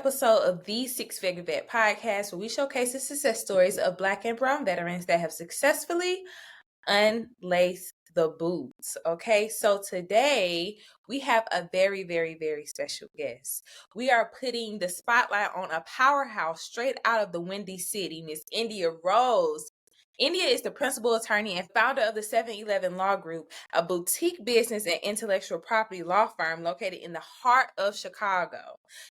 episode of the Six Figure Vet podcast, where we showcase the success stories of Black and Brown veterans that have successfully unlaced the boots. Okay, so today we have a very, very, very special guest. We are putting the spotlight on a powerhouse straight out of the Windy City, Miss India Rose. India is the principal attorney and founder of the 711 Law Group, a boutique business and intellectual property law firm located in the heart of Chicago.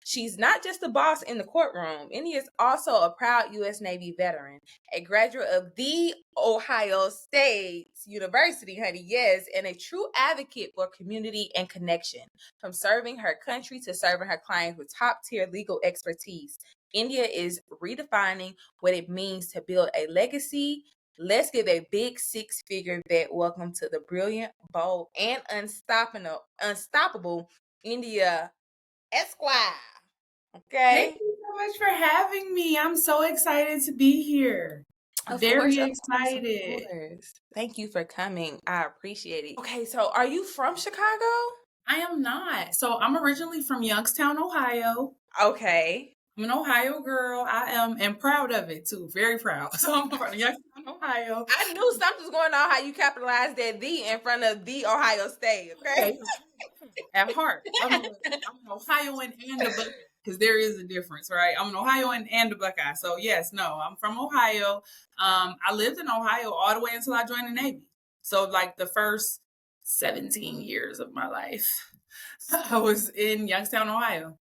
She's not just a boss in the courtroom. India is also a proud U.S. Navy veteran, a graduate of the Ohio State University, honey, yes, and a true advocate for community and connection. From serving her country to serving her clients with top-tier legal expertise, India is redefining what it means to build a legacy. Let's give a big six-figure vet welcome to the brilliant, bold, and unstoppable India Esquire. Okay. Thank you so much for having me. I'm so excited to be here. Very excited. Of course. Thank you for coming. I appreciate it. Okay, so are you from Chicago? I am not. So I'm originally from Youngstown, Ohio. Okay. I'm an Ohio girl. I am, and proud of it too. Very proud. So I'm from Youngstown, Ohio. I knew something was going on how you capitalized that "the" in front of the Ohio State. Okay. At heart, I'm an Ohioan and a Buckeye, because there is a difference, right? I'm an Ohioan and a Buckeye. So yes, no, I'm from Ohio. I lived in Ohio all the way until I joined the Navy. So like the first 17 years of my life, I was in Youngstown, Ohio.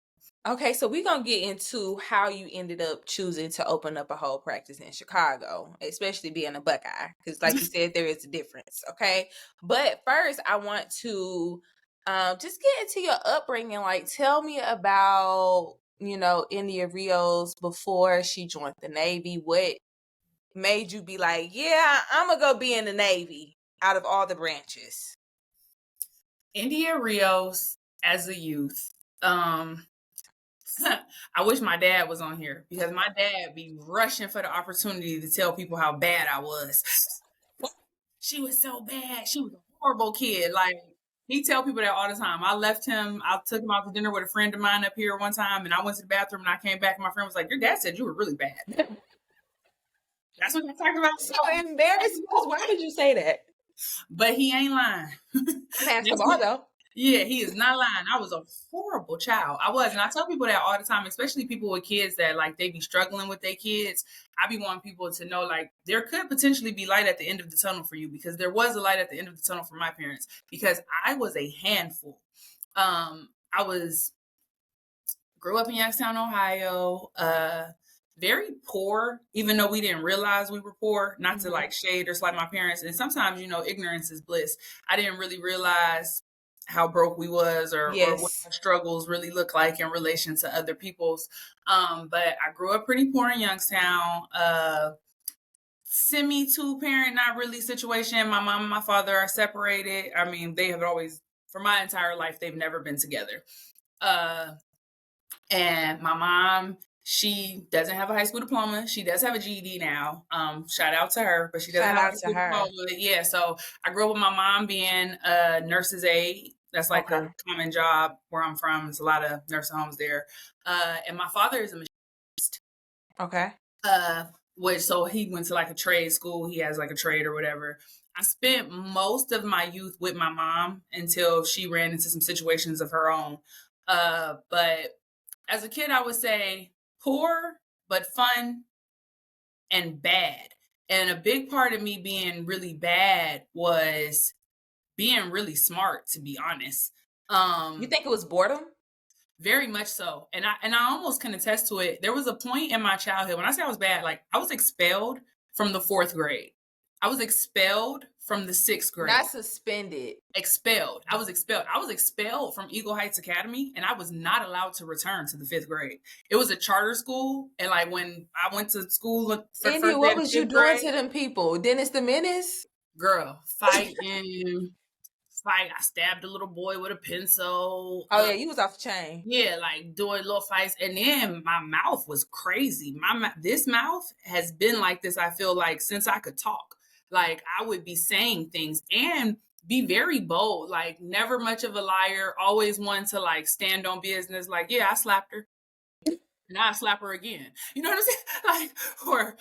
Okay, so we're going to get into how you ended up choosing to open up a whole practice in Chicago, especially being a Buckeye, because like you said, there is a difference, okay? But first, I want to just get into your upbringing. Like, tell me about, India Rios before she joined the Navy. What made you be like, yeah, I'm going to go be in the Navy out of all the branches? India Rios as a youth. I wish my dad was on here, because my dad be rushing for the opportunity to tell people how bad I was. She was so bad. She was a horrible kid. Like, he tell people that all the time. I took him out to dinner with a friend of mine up here one time, and I went to the bathroom and I came back and my friend was like, your dad said you were really bad. That's what they talked about. So embarrassing. Why did you say that? But he ain't lying. That's the bar though. Yeah, he is not lying. I was a horrible child. I was. And I tell people that all the time, especially people with kids that like they be struggling with their kids. I be wanting people to know like there could potentially be light at the end of the tunnel for you, because there was a light at the end of the tunnel for my parents, because I was a handful. Grew up in Youngstown, Ohio, very poor, even though we didn't realize we were poor, not to like shade or slight my parents. And sometimes, ignorance is bliss. I didn't really realize how broke we was or what our struggles really look like in relation to other people's. But I grew up pretty poor in Youngstown, semi two-parent, not really situation. My mom and my father are separated. I mean, they have always, for my entire life, they've never been together. And my mom, she doesn't have a high school diploma. She does have a GED now. Shout out to her, but she doesn't have a high school diploma. Yeah, so I grew up with my mom being a nurse's aide. That's like a common job where I'm from. There's a lot of nursing homes there. And my father is a machinist. Okay. So he went to like a trade school. He has like a trade or whatever. I spent most of my youth with my mom until she ran into some situations of her own. But as a kid, I would say poor, but fun and bad. And a big part of me being really bad was being really smart, to be honest. You think it was boredom? Very much so. And I almost can attest to it. There was a point in my childhood when I say I was bad, like I was expelled from the 4th grade. I was expelled from the 6th grade. Not suspended. Expelled. I was expelled. I was expelled from Eagle Heights Academy, and I was not allowed to return to the 5th grade. It was a charter school, and like when I went to school for India, what was you doing to them people? Dennis the Menace? Girl, fighting. I stabbed a little boy with a pencil. Oh yeah, you was off the chain. Yeah, like doing little fights. And then my mouth was crazy. This mouth has been like this, I feel like, since I could talk. Like I would be saying things and be very bold, like never much of a liar, always one to like stand on business. Like, yeah, I slapped her. and I slap her again. You know what I'm saying? Like, or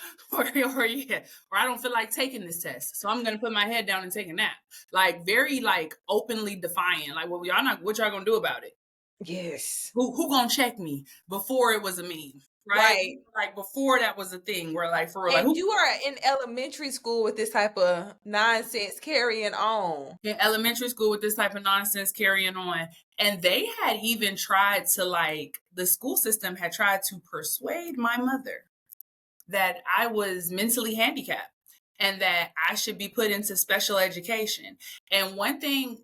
I don't feel like taking this test, so I'm gonna put my head down and take a nap. Like, very like openly defiant. Like, well, y'all not, what y'all gonna do about it? Yes. Who gonna check me before it was a meme, right? Right. Like before that was a thing where like for real, like And who you are in elementary school with this type of nonsense carrying on. in elementary school with this type of nonsense carrying on. And they had even tried to like the school system had tried to persuade my mother that I was mentally handicapped and that I should be put into special education. And one thing,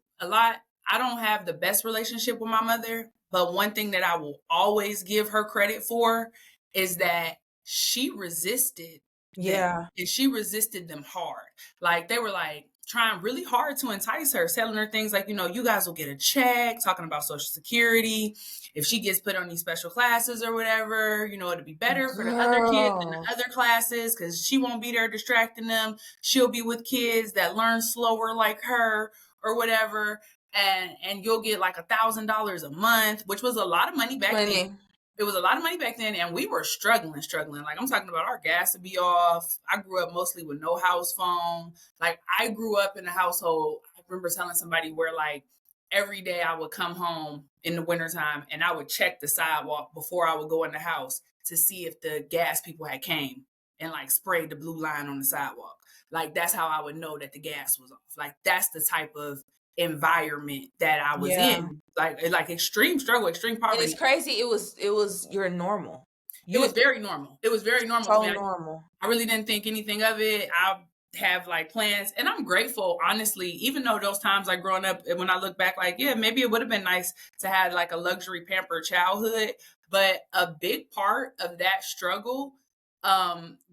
I don't have the best relationship with my mother, but one thing that I will always give her credit for is that she resisted them, Yeah. and she resisted them hard. Like, they were like trying really hard to entice her, telling her things like, you guys will get a check, talking about Social Security. If she gets put on these special classes or whatever, it'll be better for the other kids in the Girl. other classes because she won't be there distracting them. She'll be with kids that learn slower like her or whatever. And you'll get like $1,000 a month, which was a lot of money back then. Funny. It was a lot of money back then, and we were struggling. Like, I'm talking about our gas to be off. I grew up mostly with no house phone. Like, I grew up in a household. I remember telling somebody where, like, every day I would come home in the wintertime and I would check the sidewalk before I would go in the house to see if the gas people had came and, like, sprayed the blue line on the sidewalk. Like, that's how I would know that the gas was off. Like, that's the type of environment that I was Yeah. in. Like extreme struggle, extreme And poverty. it's crazy. It was your normal. It was very normal. It was very normal So for me. normal. I really didn't think anything of it. I have like plans, and I'm grateful, honestly, even though those times like growing up, when I look back, like, yeah, maybe it would have been nice to have like a luxury pampered childhood. But a big part of that struggle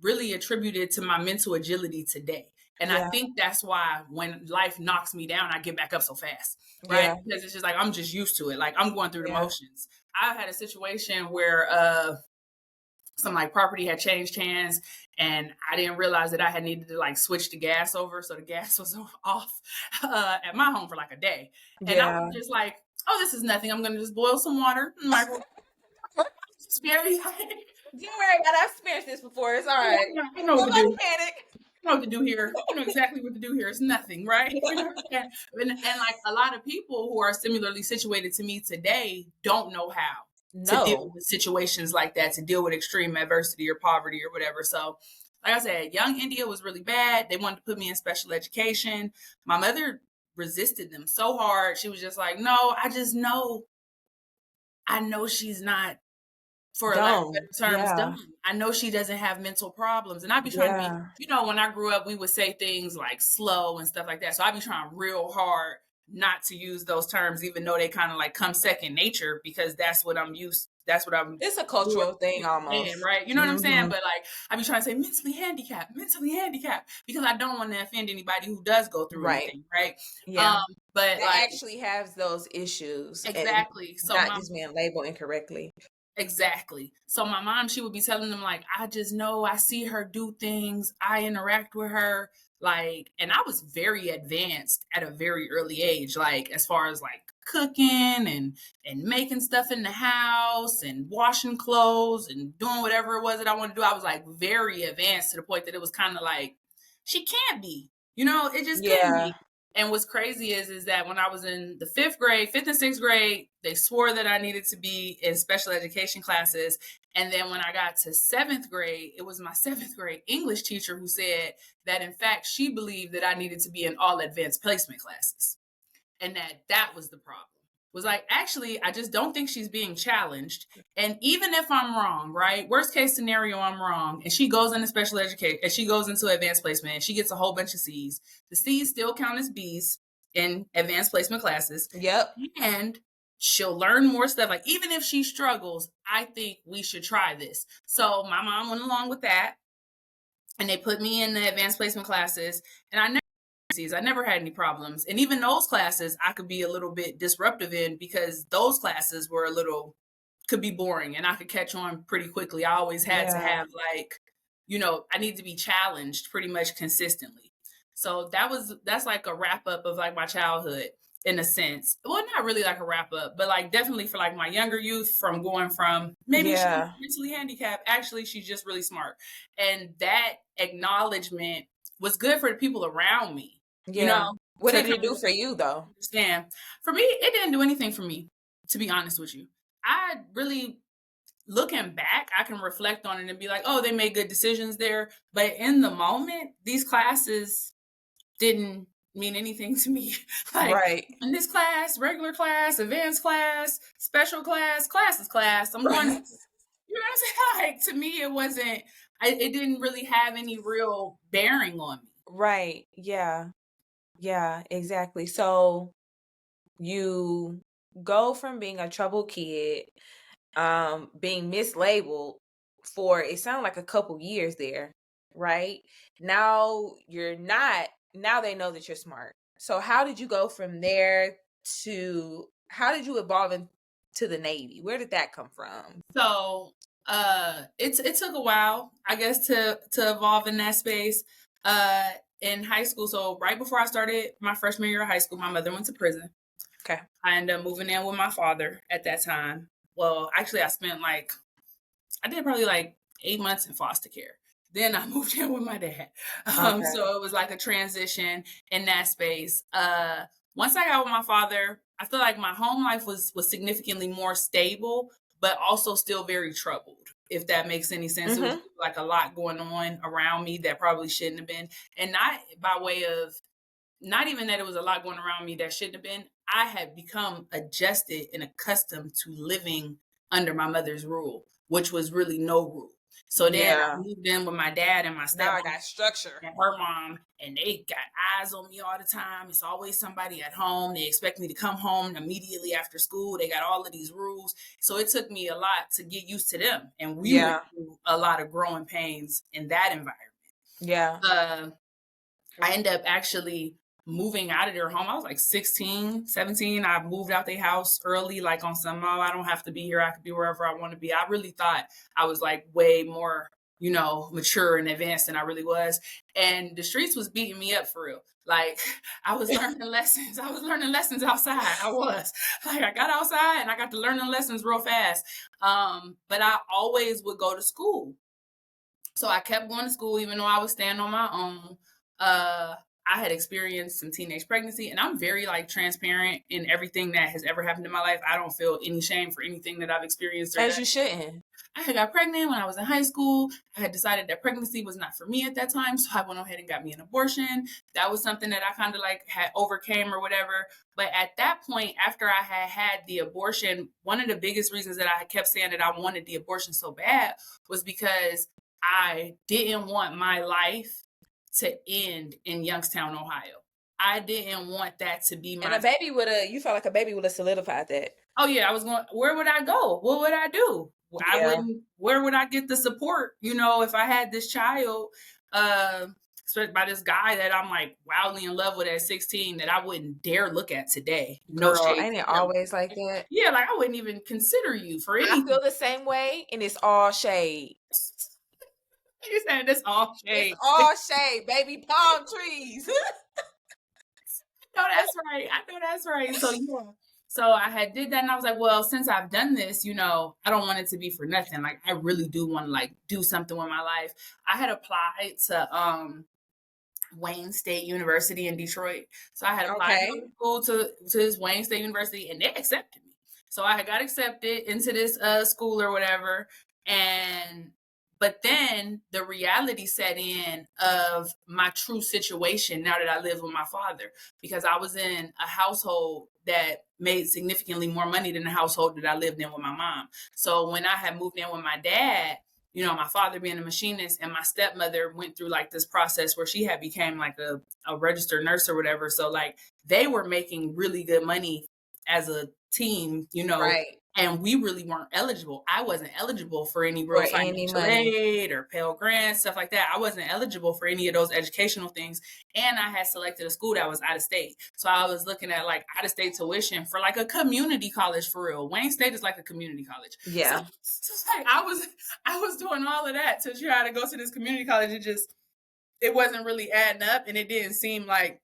really attributed to my mental agility today. And I Yeah. think that's why when life knocks me down, I get back up so fast, right? Yeah. Because it's just like I'm just used to it. Like, I'm going through the Yeah. motions. I had a situation where some like property had changed hands, and I didn't realize that I had needed to like switch the gas over. So the gas was off at my home for like a day. And I Yeah. was just like, oh, this is nothing. I'm going to just boil some water. It's very Don't worry about it. I've experienced this before. It's all right. I know what to Nobody do. panic. I know what to do here. I know exactly what to do here. It's nothing, right? And like a lot of people who are similarly situated to me today don't know how to deal No. with situations like that, to deal with extreme adversity or poverty or whatever. So, like I said, young India was really bad. They wanted to put me in special education. My mother resisted them so hard. She was just like, no, I know she's not, for lack of better terms, dumb. I know she doesn't have mental problems. And I'd be trying to be, when I grew up, we would say things like slow and stuff like that. So I'd be trying real hard not to use those terms, even though they kind of like come second nature, because that's what I'm used. That's what I'm. It's a cultural thing almost. Right? You know what I'm saying? But like, I'd be trying to say mentally handicapped, because I don't want to offend anybody who does go through anything, right? Yeah. But that like, actually has those issues. Exactly. So not just being labeled incorrectly. Exactly. So my mom, she would be telling them like, I just know I see her do things. I interact with her. Like, and I was very advanced at a very early age, like as far as like cooking and making stuff in the house and washing clothes and doing whatever it was that I wanted to do. I was like very advanced to the point that it was kind of like, she can't be, it just can't be. And what's crazy is that when I was in the fifth and sixth grade, they swore that I needed to be in special education classes. And then when I got to seventh grade, it was my seventh grade English teacher who said that, in fact, she believed that I needed to be in all advanced placement classes. And that was the problem. Was like, actually, I just don't think she's being challenged. And even if I'm wrong, right? Worst case scenario, I'm wrong. And she goes into special education, and she goes into advanced placement, and she gets a whole bunch of C's. The C's still count as B's in advanced placement classes. Yep. And she'll learn more stuff. Like, even if she struggles, I think we should try this. So my mom went along with that. And they put me in the advanced placement classes. And I never had any problems. And even those classes, I could be a little bit disruptive in, because those classes were could be boring, and I could catch on pretty quickly. I always had to have like, I need to be challenged pretty much consistently. So that's like a wrap up of like my childhood. in a sense. Well, not really like a wrap up, but like definitely for like my younger youth, from going from maybe she's Yeah. mentally handicapped, actually she's just really smart. And that acknowledgement was good for the people around me, you know, Yeah. What to did kind it do of for you though? understand. For me, it didn't do anything for me, to be honest with you. I really, looking back, I can reflect on it and be like, oh, they made good decisions there. But in the moment, these classes didn't mean anything to me. Like Right. in this class, regular class, advanced class, special class, class is class. I'm going, Right. you know what I'm saying? Like to me, it wasn't, it didn't really have any real bearing on me. Right. Yeah. Yeah, exactly. So you go from being a troubled kid, being mislabeled for it sounded like a couple years there, right? Now you're not, now they know that you're smart. So how did you go from there to how did you evolve into the Navy? Where did that come from? So it took a while, I guess, to evolve in that space. In high school, so right before I started my freshman year of high school, my mother went to prison. Okay. I ended up moving in with my father at that time. Well, actually, I did probably like 8 months in foster care. Then I moved in with my dad. Okay. So it was like a transition in that space. Once I got with my father, I feel like my home life was significantly more stable, but also still very troubled. If that makes any sense, it was Mm-hmm. like a lot going on around me that probably shouldn't have been, and not by way of, not even that it was a lot going around me that shouldn't have been. I had become adjusted and accustomed to living under my mother's rule, which was really no rule. So then I Yeah. moved in with my dad and my Now I stepmom got structure. and her mom, and they got eyes on me all the time. It's always somebody at home. They expect me to come home immediately after school. They got all of these rules. So it took me a lot to get used to them. And we went Yeah. through a lot of growing pains in that environment. Yeah. Uh, I ended up actually moving out of their home. I was like 16, 17. I moved out their house early, like on some, oh, I don't have to be here. I could be wherever I want to be. I really thought I was like way more, mature and advanced than I really was. And the streets was beating me up for real. Like I was learning lessons. I was learning lessons outside. I was like, I got outside and I got to learn the lessons real fast. But I always would go to school. So I kept going to school, even though I was staying on my own. I had experienced some teenage pregnancy, and I'm very like transparent in everything that has ever happened in my life. I don't feel any shame for anything that I've experienced or As done. you shouldn't. I had got pregnant when I was in high school. I had decided that pregnancy was not for me at that time, so I went ahead and got me an abortion. That was something that I kind of like had overcame or whatever. But at that point, after I had the abortion, one of the biggest reasons that I kept saying that I wanted the abortion so bad was because I didn't want my life to end in Youngstown, Ohio. I didn't want that to be And my. a baby would have, you felt like a baby would have solidified that. Oh yeah, I was going. Where would I go? What would I do? I Yeah. wouldn't. Where would I get the support? If I had this child, especially by this guy that I'm like wildly in love with at 16, that I wouldn't dare look at today. No Girl, shade ain't it to him. always like that? Yeah, like I wouldn't even consider you for I anything. feel the same way, and it's all shade. You saying this all It's shade? all shade, baby. Palm trees. No, that's right. I know that's right. So yeah. So I had did that and I was like, well, since I've done this, I don't want it to be for nothing. Like I really do want to like do something with my life. I had applied to Wayne State University in Detroit. So I had applied to Okay. go to school to this Wayne State University and they accepted me. So I had got accepted into this school or whatever. But then the reality set in of my true situation now that I live with my father, because I was in a household that made significantly more money than the household that I lived in with my mom. So when I had moved in with my dad, my father being a machinist and my stepmother went through like this process where she had became like a registered nurse or whatever. So like they were making really good money as a team, Right. and we really weren't eligible. I wasn't eligible for any For real any financial money. aid or Pell Grants, stuff like that. I wasn't eligible for any of those educational things. And I had selected a school that was out of state. So I was looking at like out of state tuition for like a community college for real. Wayne State is like a community college. So, Yeah. like I was doing all of that to try to go to this community college. It wasn't really adding up and it didn't seem like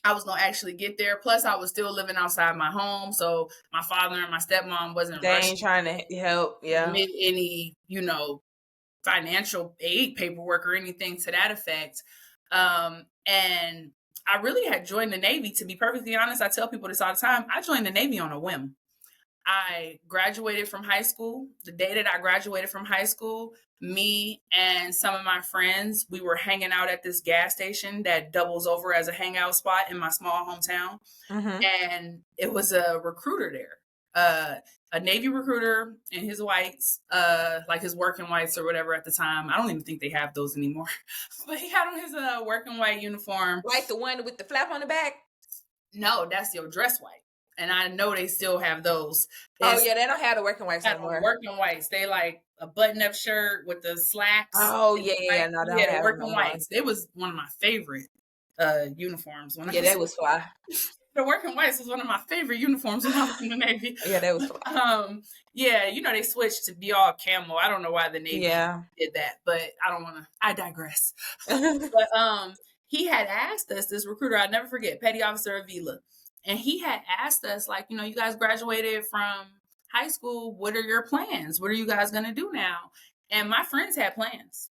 I was going to actually get there. Plus, I was still living outside my home. So my father and my stepmom wasn't They rushing ain't trying to help. Yeah. any, financial aid paperwork or anything to that effect. And I really had joined the Navy. To be perfectly honest, I tell people this all the time. I joined the Navy on a whim. I graduated from high school. The day that I graduated from high school, me and some of my friends, we were hanging out at this gas station that doubles over as a hangout spot in my small hometown. And it was a recruiter there, a Navy recruiter and his whites, like his working whites or whatever at the time. I don't even think they have those anymore. But he had on his working white uniform. Like the one with the flap on the back? No, that's your dress white. And I know they still have those. Oh yeah, they don't have the working whites anymore. Working whites, they like a button-up shirt with the slacks. Oh yeah, no, they don't have working no whites. It was one of my favorite uniforms. That was fly. The working whites was one of my favorite uniforms when I was in the Navy. Yeah, that was fly. They switched to be all camo. I don't know why the Navy did that, but I digress. But he had asked us, this recruiter, I'll never forget, Petty Officer Avila. And he had asked us, like, you guys graduated from high school. What are your plans? What are you guys going to do now? And my friends had plans.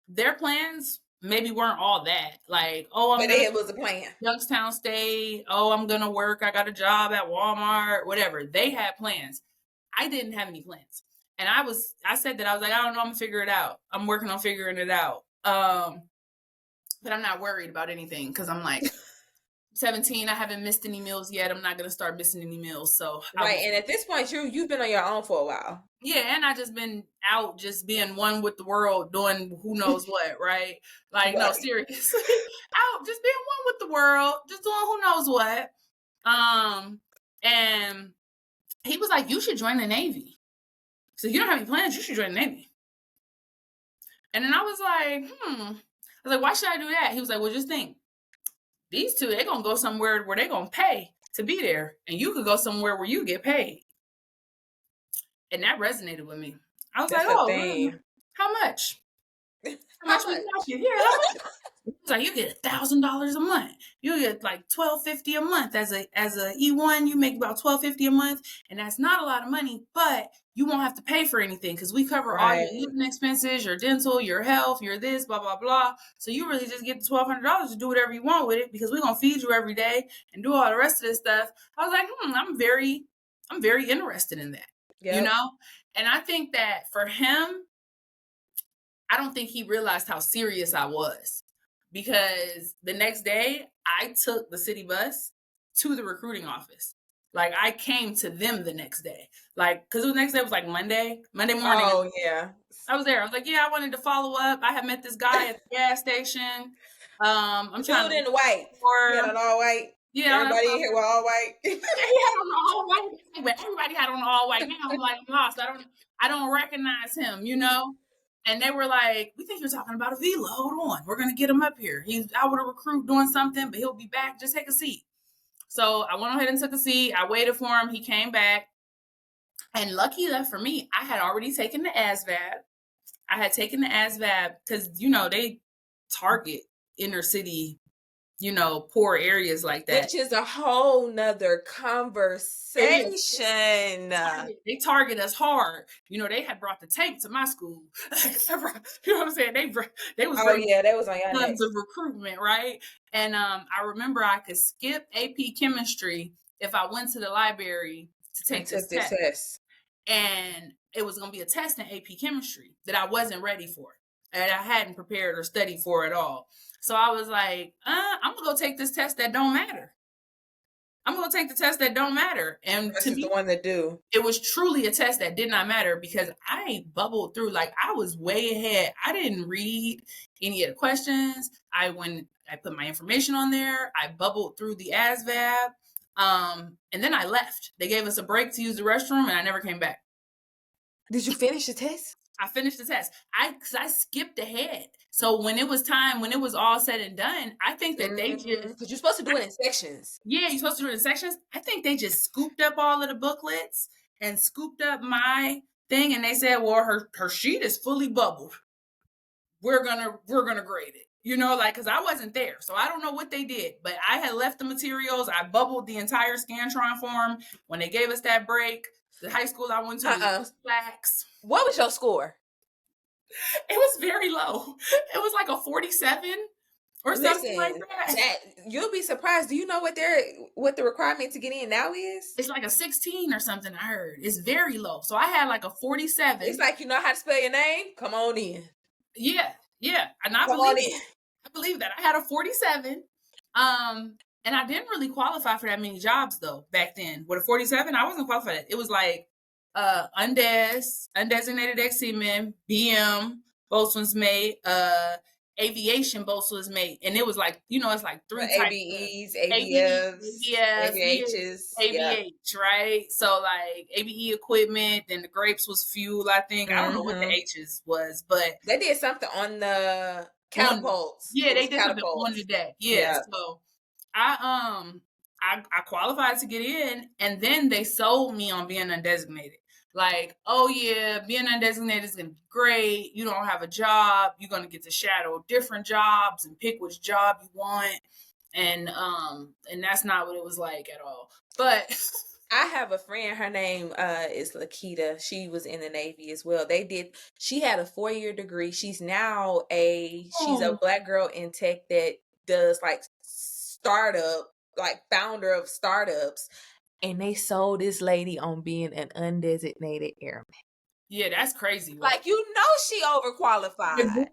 Their plans maybe weren't all that. Like, but it was a plan. Youngstown State. I'm going to work. I got a job at Walmart, whatever. They had plans. I didn't have any plans. And I said that I was like, I don't know. I'm going to figure it out. I'm working on figuring it out. But I'm not worried about anything because I'm like, 17, I haven't missed any meals yet. I'm not going to start missing any meals. So and at this point, you've been on your own for a while. Yeah, and I just been out just being one with the world, doing who knows what, right? Like, no, seriously. Out just being one with the world, just doing who knows what. And he was like, you should join the Navy. So you don't have any plans, you should join the Navy. And then I was like, I was like, why should I do that? He was like, well, just think. These two, they're going to go somewhere where they're going to pay to be there. And you could go somewhere where you get paid. And that resonated with me. I was like, really? How much? How much we got you? Yeah, how much? It's like, you get $1,000 a month. You get like $1,250 a month. As a E1, you make about $1,250 a month. And that's not a lot of money, but you won't have to pay for anything because we cover all your living expenses, your dental, your health, your this, blah, blah, blah. So you really just get the $1,200 to do whatever you want with it because we're going to feed you every day and do all the rest of this stuff. I was like, I'm very interested in that, And I think that for him, I don't think he realized how serious I was. Because the next day, I took the city bus to the recruiting office. Like, I came to them the next day. Like, because the next day was like Monday morning. Oh, yeah. I was there. I was like, yeah, I wanted to follow up. I had met this guy at the gas station. I'm trying to... in white. He had on all white. Yeah. Everybody in here were all white. He had on all white. But everybody had on all white. Now I'm like, lost. I don't recognize him, And they were like, we think you're talking about Avila. Hold on. We're going to get him up here. He's out with a recruit doing something, but he'll be back. Just take a seat. So I went ahead and took a seat. I waited for him. He came back. And lucky enough for me, I had already taken the ASVAB. I had taken the ASVAB because, they target inner city, poor areas like that. Which is a whole nother conversation. They target us hard. They had brought the tank to my school. You know what I'm saying? They was that was on your tons of recruitment, right? And I remember I could skip AP chemistry if I went to the library to take this test. And it was going to be a test in AP chemistry that I wasn't ready for. And I hadn't prepared or studied for at all. So I was like, I'm going to go take this test that don't matter. I'm going to take the test that don't matter. And this is the one that do. It was truly a test that did not matter because I bubbled through. Like, I was way ahead. I didn't read any of the questions. When I put my information on there, I bubbled through the ASVAB. And then I left. They gave us a break to use the restroom and I never came back. Did you finish the test? I finished the test. Because I skipped ahead. So when it was all said and done, I think that they just... Because you're supposed to do it in sections. Yeah, you're supposed to do it in sections. I think they just scooped up all of the booklets and scooped up my thing. And they said, well, her sheet is fully bubbled. We're gonna grade it. You know, like, because I wasn't there. So I don't know what they did. But I had left the materials. I bubbled the entire Scantron form. When they gave us that break, the high school I went to was just blacks. What was your score? It was very low. It was like a 47 or something like that. You'll be surprised. Do you know what the requirement to get in now is? It's like a 16 or something, I heard. It's very low. So I had like a 47. It's like, you know how to spell your name? Come on in. Yeah. And I believe that. I had a 47. And I didn't really qualify for that many jobs though back then. With a 47, I wasn't qualified. It was like undesignated ex-seaman, BM, boatswain's mate, aviation boatswain's mate. And it was like, you know, it's like three types ABEs, ABFs, ABHs, ABH, right? So like ABE equipment, then the grapes was fuel, I think. I don't know what the H's was, but they did something on the catapults. Yeah, they did something on the deck. Yeah. So I qualified to get in, and then they sold me on being undesignated. Like, oh yeah, being undesignated is gonna be great. You don't have a job. You're gonna get to shadow different jobs and pick which job you want. And that's not what it was like at all. But I have a friend, her name is Lakita. She was in the Navy as well. She had a 4-year degree. She's now she's a Black girl in tech that does like startup, like founder of startups. And they sold this lady on being an undesignated airman. Yeah, that's crazy. Like, you know, she overqualified.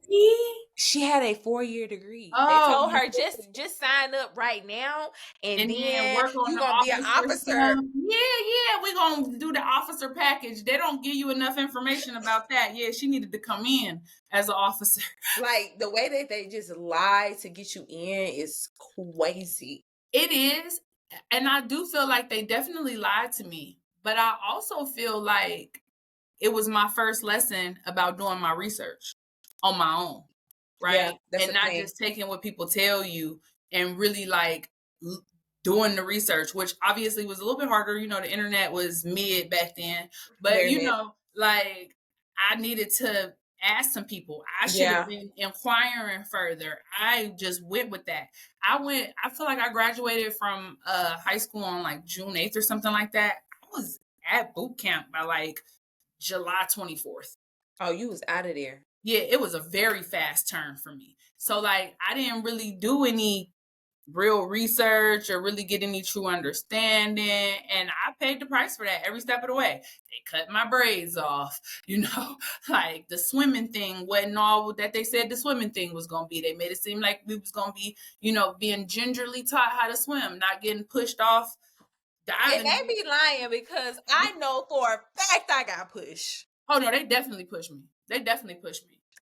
She had a 4-year degree. They told her just sign up right now, and then work on you're gonna be an officer. Yeah, we're gonna do the officer package. They don't give you enough information about that. Yeah, she needed to come in as an officer. Like, the way that they just lie to get you in is crazy. It is. And I do feel like they definitely lied to me. But I also feel like it was my first lesson about doing my research on my own, right? Yeah, and not just taking what people tell you and really like doing the research, which obviously was a little bit harder. You know, the internet was mid back then. But, Very know, like, I needed to ask some people. I should have been inquiring further. I just went with that. I feel like I graduated from high school on like June 8th or something like that. I was at boot camp by like July 24th. Oh, you was out of there. Yeah, it was a very fast turn for me. So like I didn't really do any real research or really get any true understanding. And I paid the price for that every step of the way. They cut my braids off, you know, like the swimming thing wasn't all that they said the swimming thing was going to be. They made it seem like we was going to be, you know, being gingerly taught how to swim, not getting pushed off. And they be lying because I know for a fact I got pushed. Oh, no, they definitely pushed me.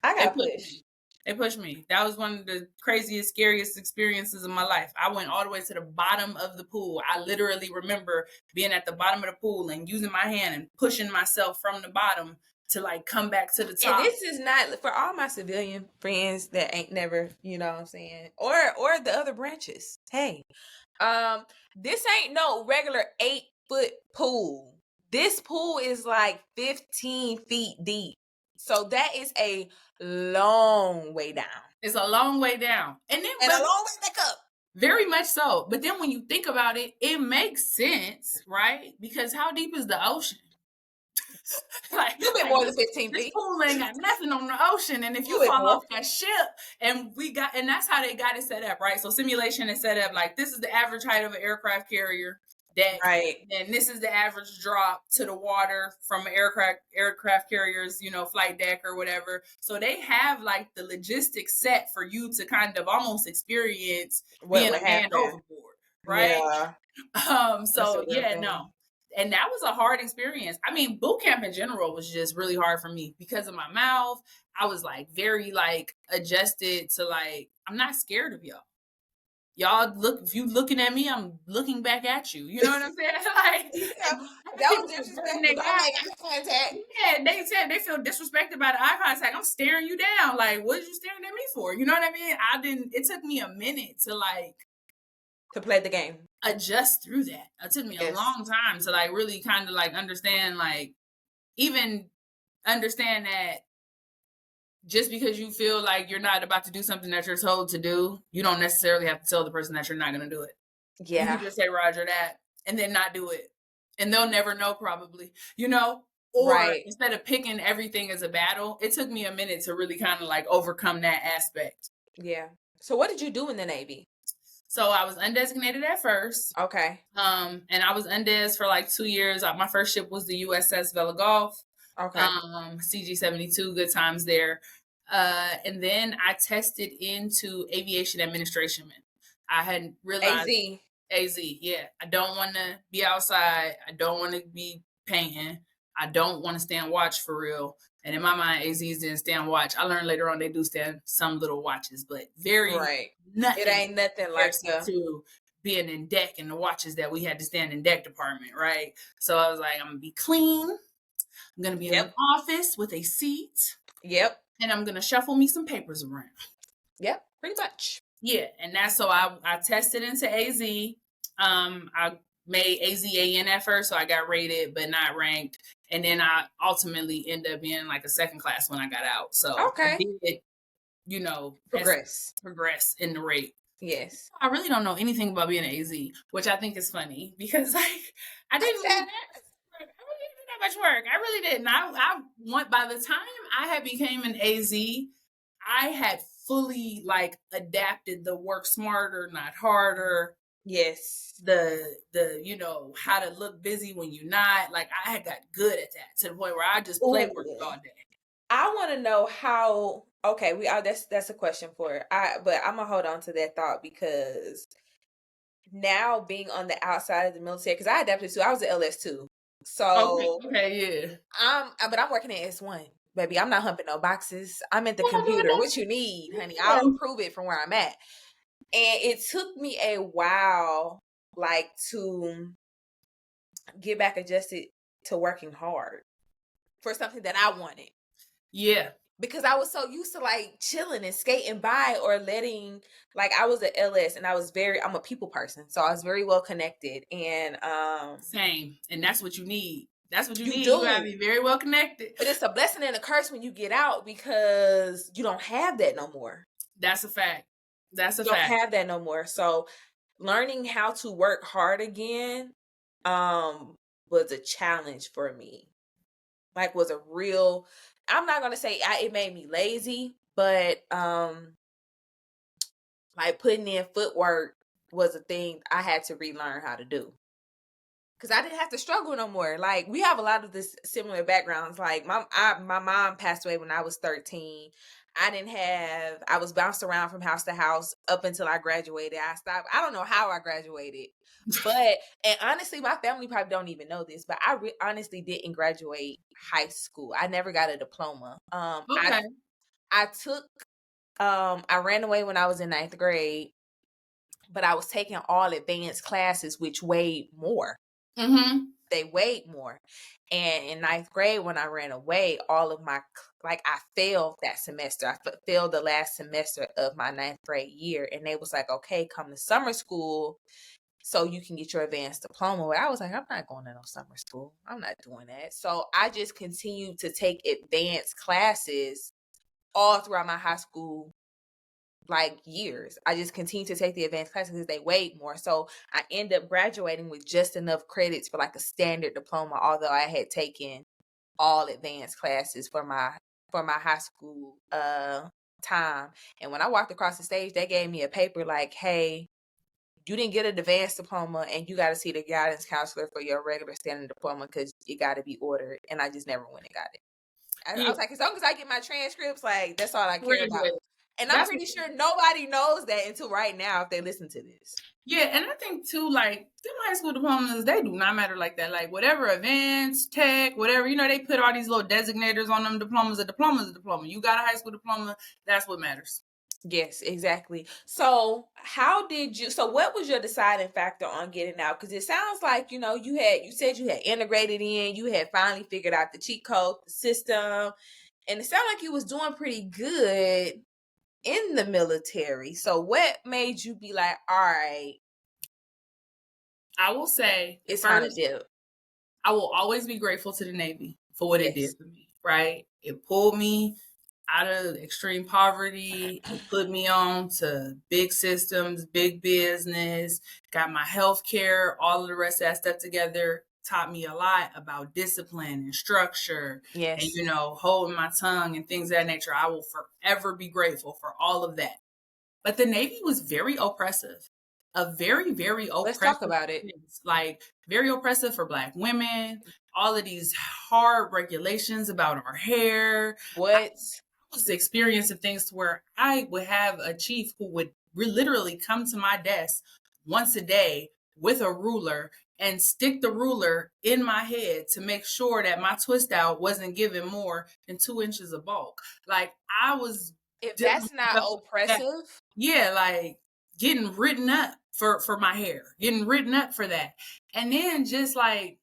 I got pushed. They pushed me. That was one of the craziest, scariest experiences of my life. I went all the way to the bottom of the pool. I literally remember being at the bottom of the pool and using my hand and pushing myself from the bottom to like come back to the top. And this is not for all my civilian friends that ain't never, you know what I'm saying, or the other branches. Hey, this ain't no regular 8-foot pool. This pool is like 15 feet deep. So that is a long way down. It's a long way down. And a long way back up. Very much so. But then when you think about it, it makes sense, right? Because how deep is the ocean? Like, you've been more than 15 feet. This pool ain't got nothing on the ocean. And if you fall off that ship, and that's how they got it set up, right? So simulation is set up like this is the average height of an aircraft carrier. And this is the average drop to the water from an aircraft carrier's, you know, flight deck or whatever. So they have like the logistics set for you to kind of almost experience being a man overboard, right? Yeah. And that was a hard experience. I mean, boot camp in general was just really hard for me because of my mouth. I was like very like adjusted to like, I'm not scared of y'all. Y'all if you looking at me, I'm looking back at you. You know what I'm saying? Like that was disrespectful. Eye contact. Yeah, they feel disrespected by the eye contact. I'm staring you down. Like, what are you staring at me for? You know what I mean? It took me a minute to play the game. Adjust through that. It took me a long time to like really kind of like understand, like even understand that just because you feel like you're not about to do something that you're told to do, you don't necessarily have to tell the person that you're not going to do it. You Yeah. can just say, Roger, that, and then not do it. And they'll never know, probably, you know? Or Right. instead of picking everything as a battle, it took me a minute to really kind of like overcome that aspect. Yeah. So what did you do in the Navy? So I was undesignated at first. Okay. And I was undes for like 2 years. My first ship was the USS Vela Golf. Okay. CG-72, good times there. And then I tested into aviation administration. I hadn't realized AZ, yeah. I don't want to be outside. I don't want to be painting. I don't want to stand watch for real. And in my mind, AZs didn't stand watch. I learned later on they do stand some little watches, but Right. nothing. It ain't nothing like to being in deck and the watches that we had to stand in deck department, right? So I was like, I'm gonna be clean. I'm gonna be in an office with a seat. Yep. And I'm gonna shuffle me some papers around. Yep, pretty much. Yeah, and that's so I tested into AZ. I made AZAN at first, so I got rated but not ranked. And then I ultimately ended up being like a second class when I got out. So I did, progress in the rate. Yes. I really don't know anything about being an AZ, which I think is funny because like I didn't do that much work. I really didn't. I went by the time I had became an AZ, I had fully like adapted the work smarter, not harder. Yes. The how to look busy when you're not. Like I had got good at that to the point where I just play work all day. I want to know how. Okay, that's a question for it. But I'm gonna hold on to that thought because now being on the outside of the military, because I adapted too. I was an LS too. So okay, yeah. But I'm working at S1. Baby, I'm not humping no boxes. I'm at the computer. What you need, honey? I'll approve it from where I'm at. And it took me a while, like, to get back adjusted to working hard for something that I wanted. Yeah. Because I was so used to, like, chilling and skating by or letting, like, I was an LS and I'm a people person. So I was very well connected. And same. And that's what you need. That's what you need. Do. You gotta be very well connected. But it's a blessing and a curse when you get out because you don't have that no more. That's a fact. You don't have that no more. So learning how to work hard again was a challenge for me. Like was a real, I'm not gonna say it made me lazy, but like putting in footwork was a thing I had to relearn how to do. Cause I didn't have to struggle no more. Like we have a lot of this similar backgrounds. Like my mom passed away when I was 13. I was bounced around from house to house up until I graduated. I don't know how I graduated, and honestly, my family probably don't even know this, but I honestly didn't graduate high school. I never got a diploma. Okay. I ran away when I was in 9th grade, but I was taking all advanced classes, which weighed more. Mm-hmm. They weighed more. And in 9th grade, when I ran away, all of my, I failed that semester. I failed the last semester of my 9th grade year. And they was like, okay, come to summer school so you can get your advanced diploma. But I was like, I'm not going to no summer school. I'm not doing that. So I just continued to take advanced classes all throughout my high school years. I just continued to take the advanced classes because they weighed more. So I ended up graduating with just enough credits for a standard diploma, although I had taken all advanced classes for my high school time. And when I walked across the stage, they gave me a paper like, hey, you didn't get an advanced diploma and you got to see the guidance counselor for your regular standard diploma because it got to be ordered. And I just never went and got it. I was like, as long as I get my transcripts, that's all I care about. And I'm pretty sure nobody knows that until right now if they listen to this. Yeah, and I think too, them high school diplomas, they do not matter like that. Like whatever events, tech, whatever, they put all these little designators on them diplomas. A diploma's a diploma. You got a high school diploma, that's what matters. Yes, exactly. So what was your deciding factor on getting out? Because it sounds like, you said you had integrated in, you had finally figured out the cheat code, the system, and it sounded like you was doing pretty good in the military. So what made you be like, all right, I will say it's time to dip? I will always be grateful to the Navy for what it did for me, right? It pulled me out of extreme poverty and put me on to big systems, big business, got my health care, all of the rest of that stuff together, taught me a lot about discipline and structure and, Yes. holding my tongue and things of that nature. I will forever be grateful for all of that. But the Navy was very oppressive, a very, very Let's talk oppressive about it. place, like very oppressive for Black women, all of these hard regulations about our hair. What? Was experiencing things to where I would have a chief who would literally come to my desk once a day with a ruler and stick the ruler in my head to make sure that my twist out wasn't giving more than 2 inches of bulk. Like I was If dealing that's with not stuff like that. oppressive, Yeah, like getting written up for my hair, getting written up for that. And then just like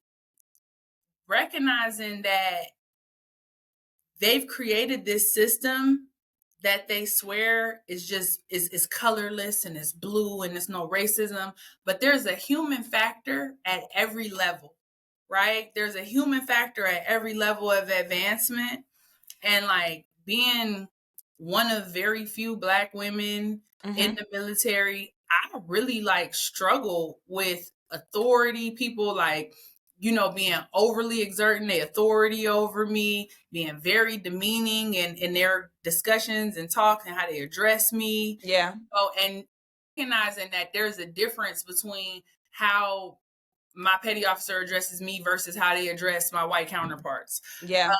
recognizing that they've created this system that they swear is colorless and it's blue and there's no racism, but there's a human factor at every level, right? There's a human factor at every level of advancement. And like being one of very few Black women in the military, I really like struggle with authority, people like, being overly exerting their authority over me, being very demeaning in their discussions and talk and how they address me. yeah, And recognizing that there's a difference between how my petty officer addresses me versus how they address my white counterparts, yeah,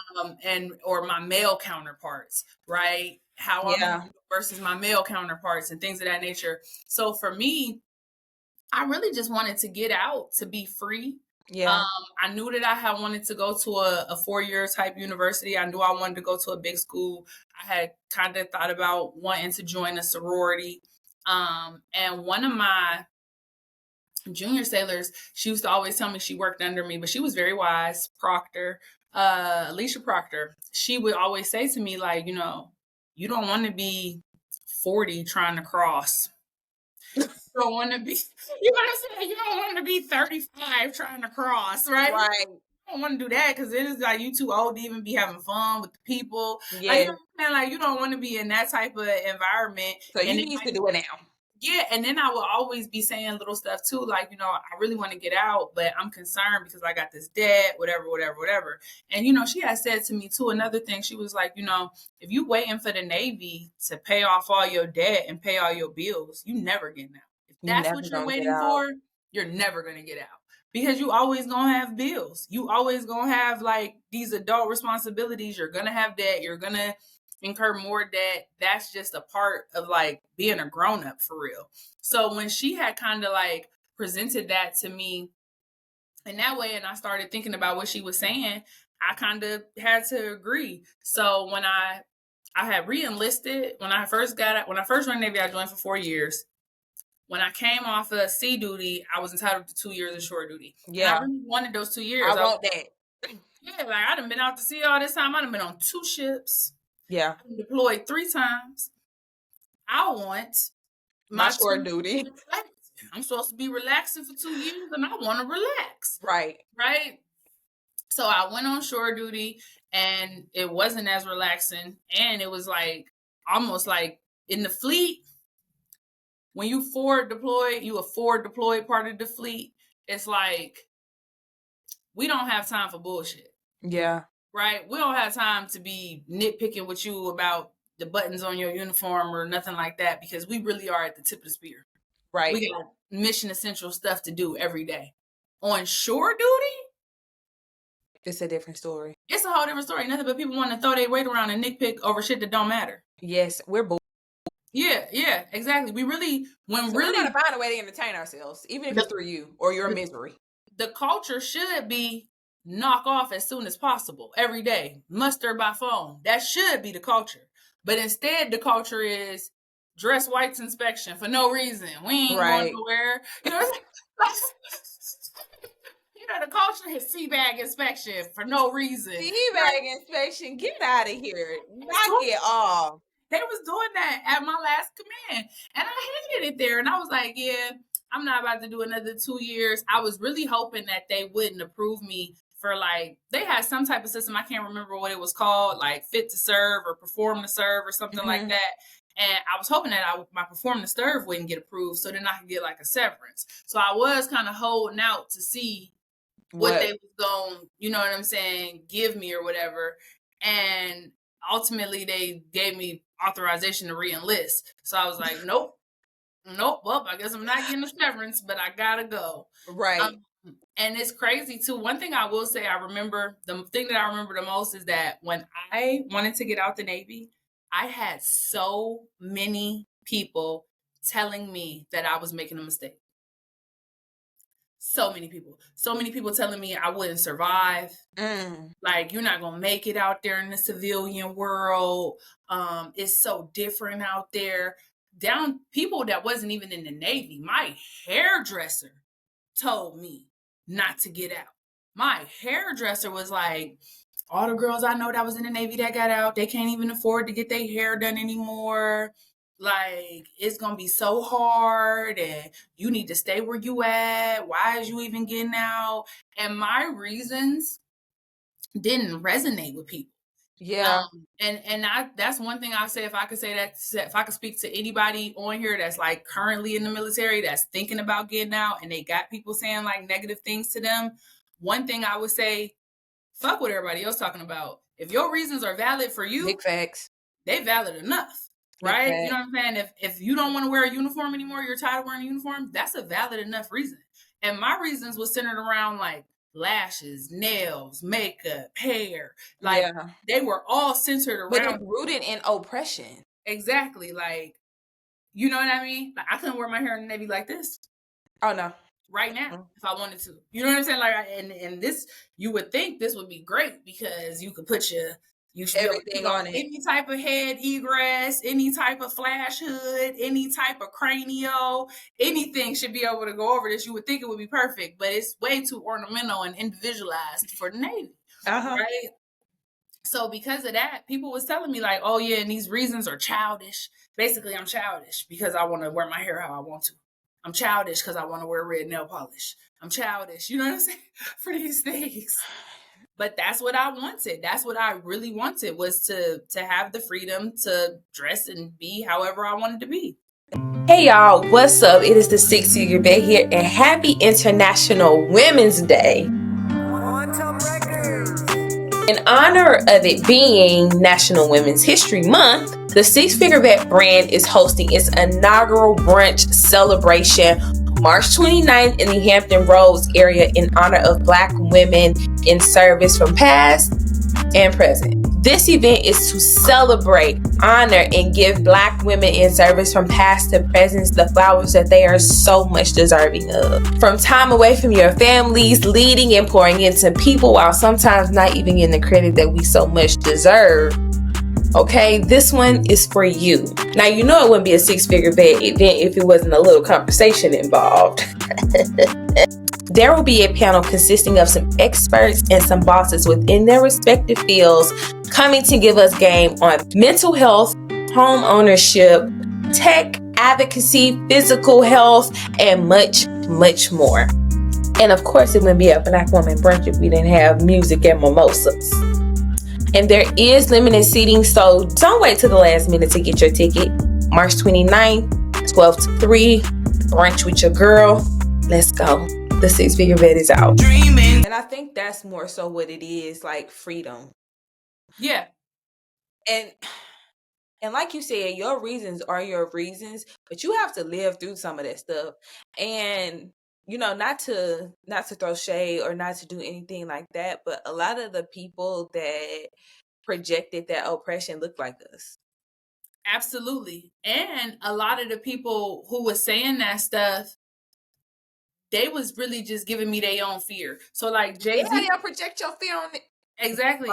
or my male counterparts, right? How I'm yeah, versus my male counterparts and things of that nature. So for me, I really just wanted to get out to be free. yeah, I knew that I had wanted to go to a 4-year type university. I knew I wanted to go to a big school. I had kind of thought about wanting to join a sorority. And one of my junior sailors, she used to always tell me she worked under me, but she was very wise. Proctor, Alicia Proctor, she would always say to me, like, you don't want to be 40 trying to cross. You don't want to be, you know what I'm saying? You don't want to be 35 trying to cross, right? right, I don't want to do that because it is like you too old to even be having fun with the people. Like, yeah. like you don't want to be in that type of environment. So And you need to do it now. yeah, and then I will always be saying little stuff too, like, I really want to get out, but I'm concerned because I got this debt, whatever, whatever, whatever. And, she had said to me too, another thing, she was like, if you waiting for the Navy to pay off all your debt and pay all your bills, you never getting out. If You that's never what you're gonna get waiting out. for, you're never going to get out because you always going to have bills. You always going to have like these adult responsibilities. You're going to have debt. You're going to incur more debt. That's just a part of like being a grown up for real. So when she had kind of like presented that to me in that way, and I started thinking about what she was saying, I kind of had to agree. So when I had re-enlisted when I first joined Navy, I joined for 4 years. When I came off of sea duty, I was entitled to 2 years of shore duty. Yeah. And I really wanted those 2 years. I want that. Yeah, like I done been out to sea all this time. I done been on 2 ships. Yeah. I deployed 3 times. I want My my shore 2 duty. I'm supposed to be relaxing for 2 years and I want to relax. Right. Right. So I went on shore duty and it wasn't as relaxing. And it was like almost like in the fleet, when you forward deployed, you a forward deployed part of the fleet. It's like we don't have time for bullshit. Yeah. Right? We don't have time to be nitpicking with you about the buttons on your uniform or nothing like that because we really are at the tip of the spear. Right. We got mission essential stuff to do every day. On shore duty, it's a different story. It's a whole different story. Nothing but people want to throw their weight around and nitpick over shit that don't matter. Yes, we're bored. Yeah, exactly. We really, we're gonna find a way to entertain ourselves, even if it's through you or your misery. The culture should be knock off as soon as possible every day, muster by phone. That should be the culture. But instead, the culture is dress whites inspection for no reason. We ain't going nowhere. The culture is teabag inspection for no reason. Teabag inspection, get out of here. Knock it off. They was doing that at my last command. And I hated it there. And I was like, yeah, I'm not about to do another 2 years. I was really hoping that they wouldn't approve me for like, they had some type of system. I can't remember what it was called, like fit to serve or perform to serve or something like that. And I was hoping that my perform to serve wouldn't get approved, so then I could get like a severance. So I was kind of holding out to see what they was going, you know what I'm saying, give me or whatever. And ultimately they gave me authorization to re-enlist. So I was like, nope, well, I guess I'm not getting a severance, but I gotta go. Right. And it's crazy too. One thing I will say, the thing that I remember the most is that when I wanted to get out the Navy, I had so many people telling me that I was making a mistake. So many people telling me I wouldn't survive. Like, you're not gonna make it out there in the civilian world. It's so different out there. Down people that wasn't even in the Navy. My hairdresser told me not to get out. My hairdresser was like, all the girls I know that was in the Navy that got out, they can't even afford to get their hair done anymore. Like, it's gonna be so hard, and you need to stay where you at. Why is you even getting out? And my reasons didn't resonate with people. Yeah. And that's one thing I say, if I could say that, if I could speak to anybody on here that's like currently in the military, that's thinking about getting out, and they got people saying like negative things to them, one thing I would say, fuck what everybody else talking about. If your reasons are valid for you, Big facts. they valid enough, right? You know what I'm saying? If you don't want to wear a uniform anymore, you're tired of wearing a uniform, that's a valid enough reason. And my reasons was centered around like lashes, nails, makeup, hair. Like, they were all centered around. But it's rooted in oppression. Exactly. Like, you know what I mean? Like, I couldn't wear my hair in the Navy like this. Oh, no. Right now, if I wanted to. You know what I'm saying? Like, and this, you would think this would be great because you could put you should everything be able to on it. Any type of head egress, any type of flash hood, any type of cranial, anything should be able to go over this. You would think it would be perfect, but it's way too ornamental and individualized for the Navy. Right? So because of that, people was telling me like, oh yeah, and these reasons are childish. Basically, I'm childish because I want to wear my hair how I want to. I'm childish because I want to wear red nail polish. I'm childish, you know what I'm saying, for these things. But that's what I wanted. That's what I really wanted, was to have the freedom to dress and be however I wanted to be. Hey y'all, what's up? It is the Six Figure Vet here, and happy International Women's Day. In honor of it being National Women's History Month, the Six Figure Vet brand is hosting its inaugural brunch celebration March 29th in the Hampton Roads area in honor of Black women in service from past and present. This event is to celebrate, honor, and give Black women in service from past to present the flowers that they are so much deserving of. From time away from your families, leading and pouring into people while sometimes not even getting the credit that we so much deserve. Okay, this one is for you. Now, you know it wouldn't be a six-figure vet event if it wasn't a little conversation involved. There will be a panel consisting of some experts and some bosses within their respective fields coming to give us game on mental health, home ownership, tech, advocacy, physical health, and much, much more. And of course, it wouldn't be a Black woman brunch if we didn't have music and mimosas. And there is limited seating, so don't wait till the last minute to get your ticket. March 29th, 12 to 3, brunch with your girl. Let's go. The Six Figure Vet is out. Dreaming. And I think that's more so what it is, like freedom. Yeah. And like you said, your reasons are your reasons, but you have to live through some of that stuff. And you know, not to throw shade or not to do anything like that, but a lot of the people that projected that oppression look like us. Absolutely. And a lot of the people who was saying that stuff, they was really just giving me their own fear. So like Jay-Z, y'all project your fear on it. Exactly.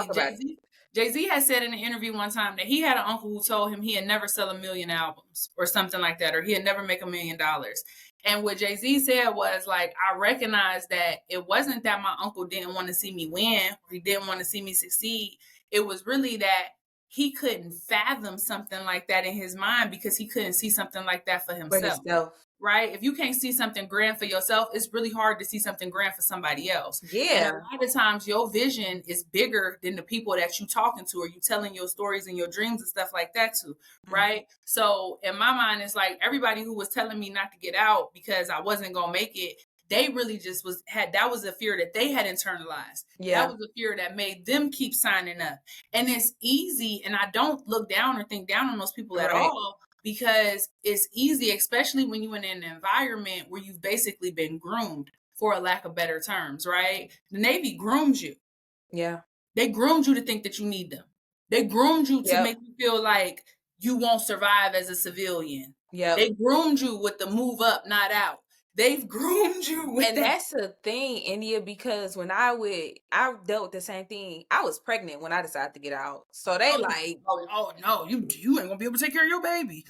Jay-Z had said in an interview one time that he had an uncle who told him he'd never sell 1 million albums or something like that, or he'd never make $1 million. And what Jay-Z said was like, I recognized that it wasn't that my uncle didn't want to see me win, or he didn't want to see me succeed. It was really that he couldn't fathom something like that in his mind because he couldn't see something like that for himself. right? If you can't see something grand for yourself, it's really hard to see something grand for somebody else. And a lot of times your vision is bigger than the people that you talking to, or you telling your stories and your dreams and stuff like that to, right? So in my mind, it's like everybody who was telling me not to get out because I wasn't gonna make it, they really just that was a fear that they had internalized. Yeah. That was a fear that made them keep signing up. And it's easy, and I don't look down or think down on those people at all, because it's easy, especially when you're in an environment where you've basically been groomed, for a lack of better terms, right? The Navy groomed you. Yeah. They groomed you to think that you need them. They groomed you to make you feel like you won't survive as a civilian. They groomed you with the move up, not out. They've groomed you with and that. that's the thing, India, because when I dealt with the same thing. I was pregnant when I decided to get out. So they oh no, you ain't gonna be able to take care of your baby.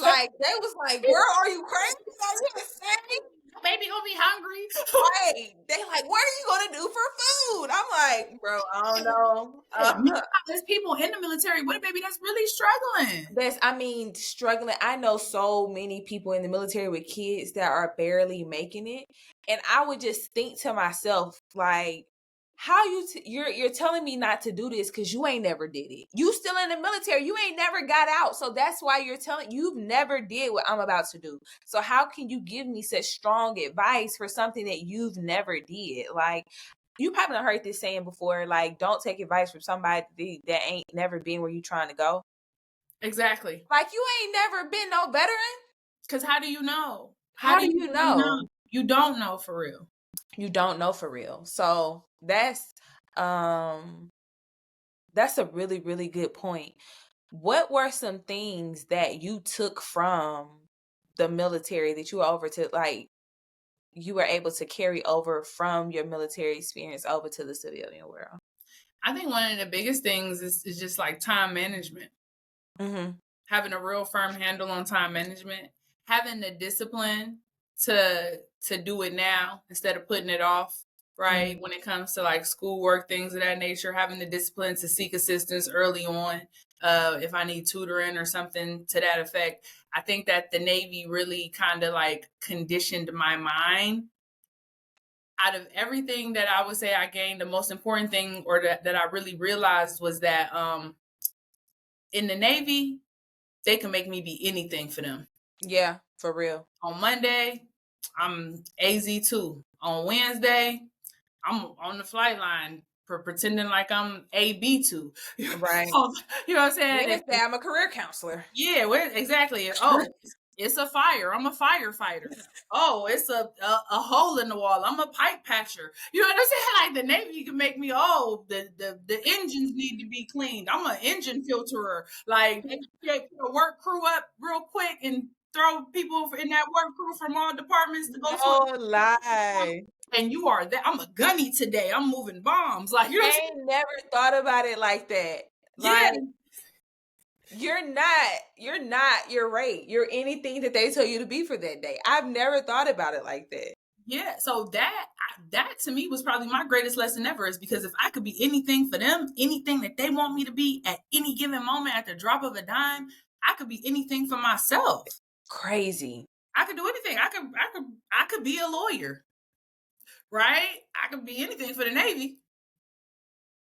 Like, they was like, girl, are you crazy? Are you insane? Baby gonna be hungry. Right. They like, what are you gonna do for food? I'm like, bro, I don't know. There's people in the military with a baby that's really struggling. Struggling. I know so many people in the military with kids that are barely making it. And I would just think to myself, like, how you're telling me not to do this because you ain't never did it. You still in the military. You ain't never got out. So that's why you've never did what I'm about to do. So how can you give me such strong advice for something that you've never did? Like, you probably done heard this saying before, like, don't take advice from somebody that ain't never been where you trying to go. Exactly. Like, you ain't never been no veteran. Because how do you know? How do you know? You don't know for real. You don't know for real. So that's a really, really good point. What were some things that you took from the military that you were you were able to carry over from your military experience over to the civilian world? I think one of the biggest things is just like time management. Having a real firm handle on time management, having the discipline to do it now instead of putting it off, right? When it comes to like schoolwork, things of that nature, having the discipline to seek assistance early on, if I need tutoring or something to that effect. I think that the Navy really kind of like conditioned my mind. Out of everything that I would say I gained, the most important thing, or that I really realized, was that in the Navy, they can make me be anything for them. Yeah, for real. On Monday, I'm AZ2. On Wednesday, I'm on the flight line pretending like I'm AB2. Right. You know what I'm saying? Wednesday, I'm a career counselor. Yeah, exactly. Oh, it's a fire. I'm a firefighter. Oh, it's a hole in the wall. I'm a pipe patcher. You know what I'm saying? Like, the Navy can make me, the engines need to be cleaned. I'm an engine filterer. Like, they can work crew up real quick and throw people in that work crew from all departments to go. No lie. And you are that. I'm a gunny today. I'm moving bombs. Like, you know, I ain't never thought about it like that. Yeah. Like, you're right. You're anything that they tell you to be for that day. I've never thought about it like that. Yeah. So that to me was probably my greatest lesson ever, is because if I could be anything for them, anything that they want me to be at any given moment at the drop of a dime, I could be anything for myself. Crazy. I could do anything. I could be a lawyer, right? I could be anything for the Navy.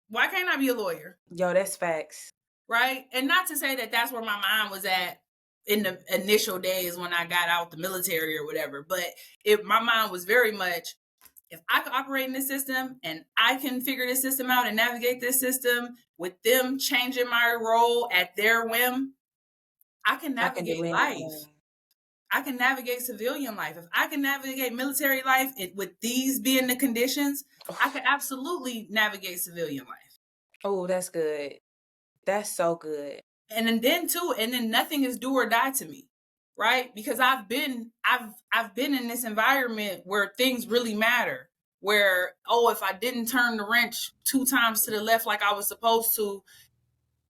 Why can't I be a lawyer? Yo, that's facts. Right? And not to say that that's where my mind was at in the initial days when I got out the military or whatever, but my mind was very much, if I could operate in this system and I can figure this system out and navigate this system with them changing my role at their whim, I can navigate life. I can navigate civilian life. If I can navigate military life with these being the conditions, I can absolutely navigate civilian life. Oh, that's good. That's so good. And then nothing is do or die to me, right? Because I've been in this environment where things really matter. Where, if I didn't turn the wrench 2 times to the left like I was supposed to,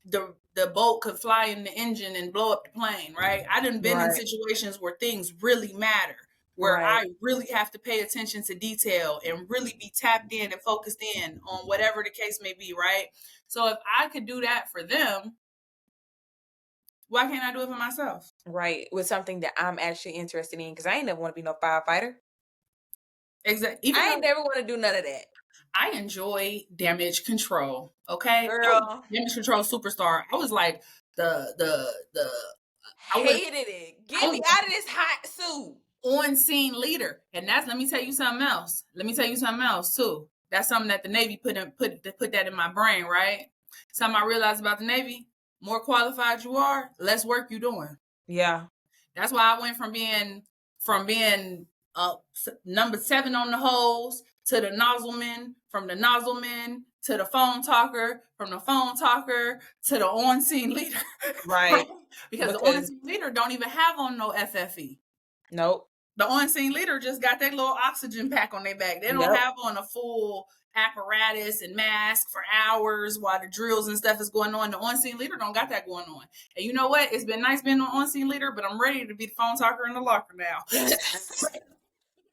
the bolt could fly in the engine and blow up the plane, right? I done been in situations where things really matter, where I really have to pay attention to detail and really be tapped in and focused in on whatever the case may be, right? So if I could do that for them, why can't I do it for myself? Right. With something that I'm actually interested in, because I ain't never want to be no firefighter. Exactly. Even I ain't though never want to do none of that. I enjoy damage control. Okay, I was Girl, damage control superstar. I was like the I was hated it. I Get me was out of this hot suit. on scene leader, and that's let me tell you something else. Let me tell you something else too. That's something that the Navy put that in my brain. Right. Something I realized about the Navy: more qualified you are, less work you doing. Yeah. That's why I went from being number 7 on the hose to the nozzleman, from the nozzleman to the phone talker, from the phone talker to the on scene leader. Right. Because the on Because scene leader don't even have on no FFE. nope. The on scene leader just got that little oxygen pack on their back. They don't Yep. have on a full apparatus and mask for hours while the drills and stuff is going on. The on scene leader don't got that going on. And you know what? It's been nice being an on scene leader, but I'm ready to be the phone talker in the locker now.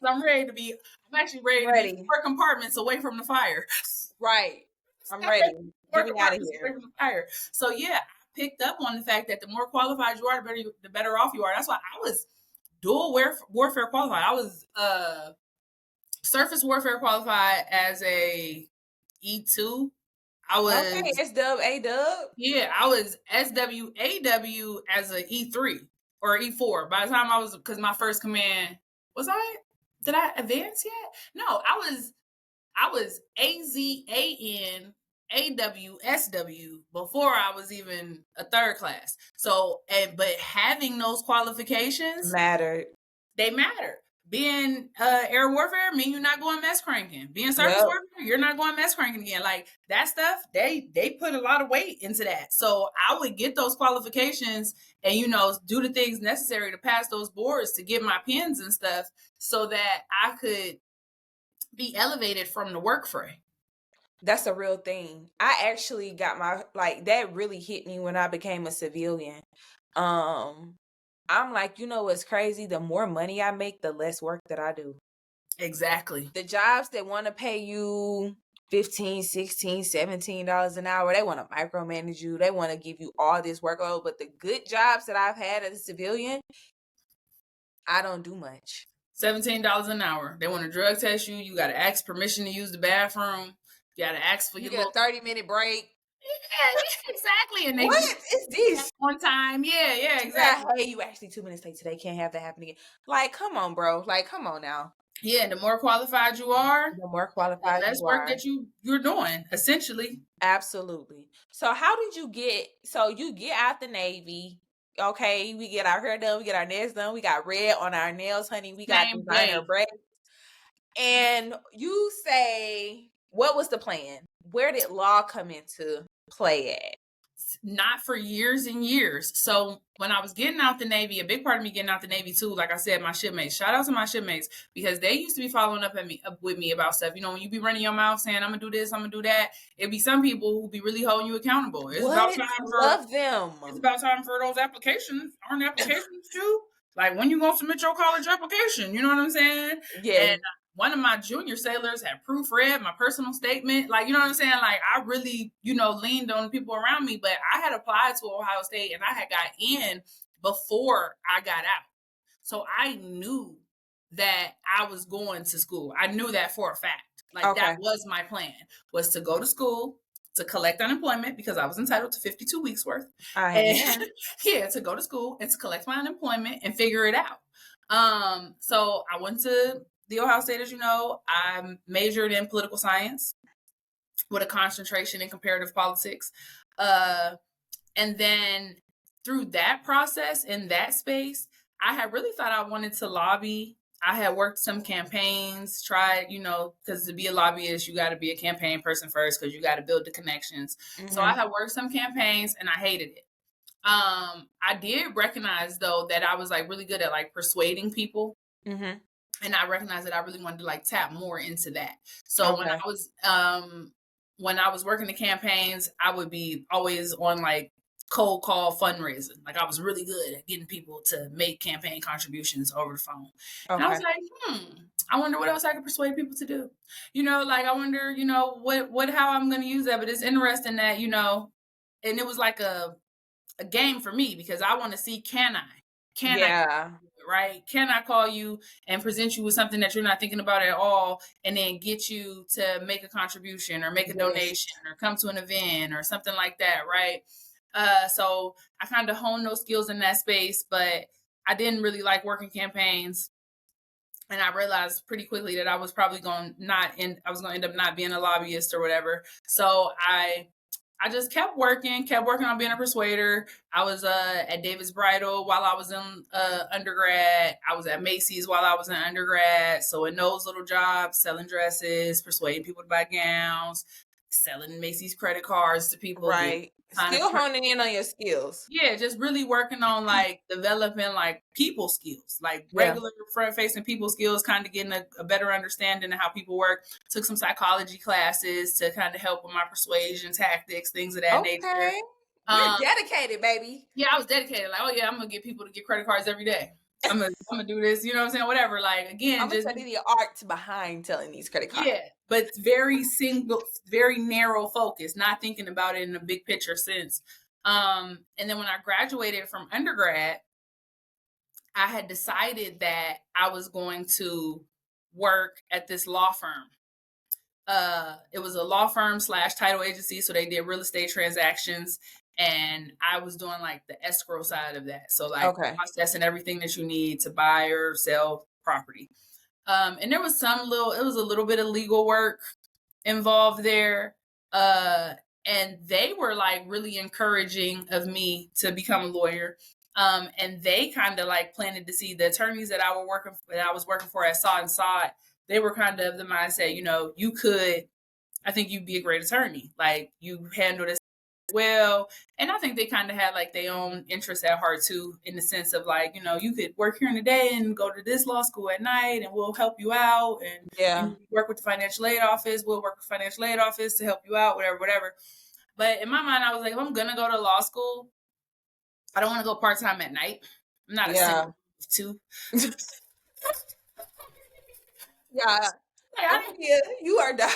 I'm actually ready to be Ready. 4 compartments away from the fire. Right. I'm ready. Get me out of Away here. from the fire. So yeah, I picked up on the fact that the more qualified you are, the better off you are. That's why I was dual warfare qualified. I was surface warfare qualified as a E2. I Okay, was S-dub. I was SWAW as a E3 or E4. By the time I was, because my first command did I advance yet? No, I was AZAN AWSW before I was even a 3rd class. So, but having those qualifications, Mattered. they matter. Being air warfare mean you're not going mess cranking. Being surface Yep. warfare, you're not going mess cranking again. Like that stuff, they put a lot of weight into that. So I would get those qualifications and do the things necessary to pass those boards to get my pins and stuff, so that I could be elevated from the work fray. That's a real thing. I actually got that really hit me when I became a civilian. I'm like, what's crazy? The more money I make, the less work that I do. Exactly. The jobs that want to pay you $15, $16, $17 an hour, they want to micromanage you. They want to give you all this workload. But the good jobs that I've had as a civilian, I don't do much. $17 an hour. They want to drug test you. You got to ask permission to use the bathroom. You got to ask for you your get little a 30-minute break. Yeah, exactly. And they What is this? one time. Yeah, exactly. Hey, you actually 2 minutes late today. Can't have that happen again. Like, come on, bro. Like, come on now. Yeah, the more qualified you are, The more the qualified less you work are. that you're doing, essentially. Absolutely. So how did you you get out the Navy? Okay, we get our hair done, we get our nails done, we got red on our nails, honey. We got Same designer day. braids. And you say, what was the plan? Where did law come into play at? Not for years and years. So when I was getting out the Navy, a big part of me getting out the Navy too, like I said, my shipmates. Shout out to my shipmates, because they used to be following up with me about stuff. When you be running your mouth saying, I'm gonna do this, I'm gonna do that, it'd be some people who be really holding you accountable. It's about time Love them. it's about time for those applications. Aren't applications too? Like, when you gonna submit your college application? You know what I'm saying? Yeah. And one of my junior sailors had proofread my personal statement. Like, you know what I'm saying? Like, I really, leaned on people around me. But I had applied to Ohio State and I had got in before I got out. So I knew that I was going to school. I knew that for a fact. Like, Okay. that was my plan, was to go to school, to collect unemployment, because I was entitled to 52 weeks worth. And yeah, to go to school and to collect my unemployment and figure it out. So I went to the Ohio State, as you know. I majored in political science with a concentration in comparative politics. And then through that process, in that space, I had really thought I wanted to lobby. I had worked some campaigns, tried, because to be a lobbyist, you got to be a campaign person first, because you got to build the connections. So I had worked some campaigns and I hated it. I did recognize, though, that I was like really good at like persuading people. Mm-hmm. And I recognized that I really wanted to like tap more into that. So when I was working the campaigns, I would be always on like cold call fundraising. Like, I was really good at getting people to make campaign contributions over the phone. Okay. And I was like, I wonder what else I could persuade people to do. Like, I wonder, how I'm going to use that. But it's interesting that, and it was like a game for me, because I want to see, can I? Can I, Yeah. right? Can I call you and present you with something that you're not thinking about at all, and then get you to make a contribution or make a Yes. donation or come to an event or something like that, right? So I kind of honed those skills in that space, but I didn't really like working campaigns. And I realized pretty quickly that I was probably going I was going to end up not being a lobbyist or whatever. So I just kept working on being a persuader. I was at David's Bridal while I was in undergrad. I was at Macy's while I was in undergrad. So in those little jobs, selling dresses, persuading people to buy gowns, selling Macy's credit cards to people, Right. Still honing in on your skills. yeah, just really working on like developing like people skills, like Yeah. regular front facing people skills, kind of getting a better understanding of how people work. Took some psychology classes to kind of help with my persuasion tactics, things of that nature. Okay. You're dedicated, baby. Yeah, I was dedicated. Like, oh yeah, I'm gonna get people to get credit cards every day. I'm gonna do this. You know what I'm saying? Whatever. Like again, I'm gonna just study the art behind telling these credit cards. yeah, but very very narrow focus, not thinking about it in a big picture sense. And then when I graduated from undergrad, I had decided that I was going to work at this law firm. It was a law firm / title agency, so they did real estate transactions, and I was doing like the escrow side of that. So like processing everything that you need to buy or sell property. And there was it was a little bit of legal work involved there. And they were like really encouraging of me to become a lawyer. And they kind of like planted to see the attorneys that I was working for at Saw and Saw. They were kind of the mindset, I think you'd be a great attorney. Like you handle this well. And I think they kind of had like their own interests at heart too, in the sense of like, you could work here in the day and go to this law school at night and we'll help you out. And you work with the financial aid office. We'll work with financial aid office to help you out, whatever. But in my mind, I was like, if I'm going to go to law school, I don't want to go part-time at night. I'm not a single two. Yeah. You are down.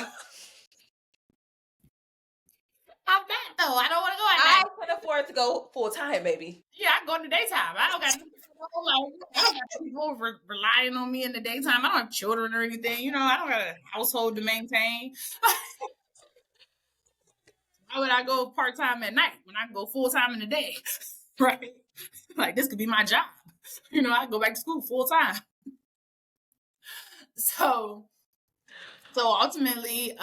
I'm not though. I don't want to go at night. I can afford to go full time, baby. Yeah, I go in the daytime. I don't got people relying on me in the daytime. I don't have children or anything. I don't got a household to maintain. Why would I go part time at night when I can go full time in the day? Right? Like this could be my job. I can go back to school full time. So ultimately,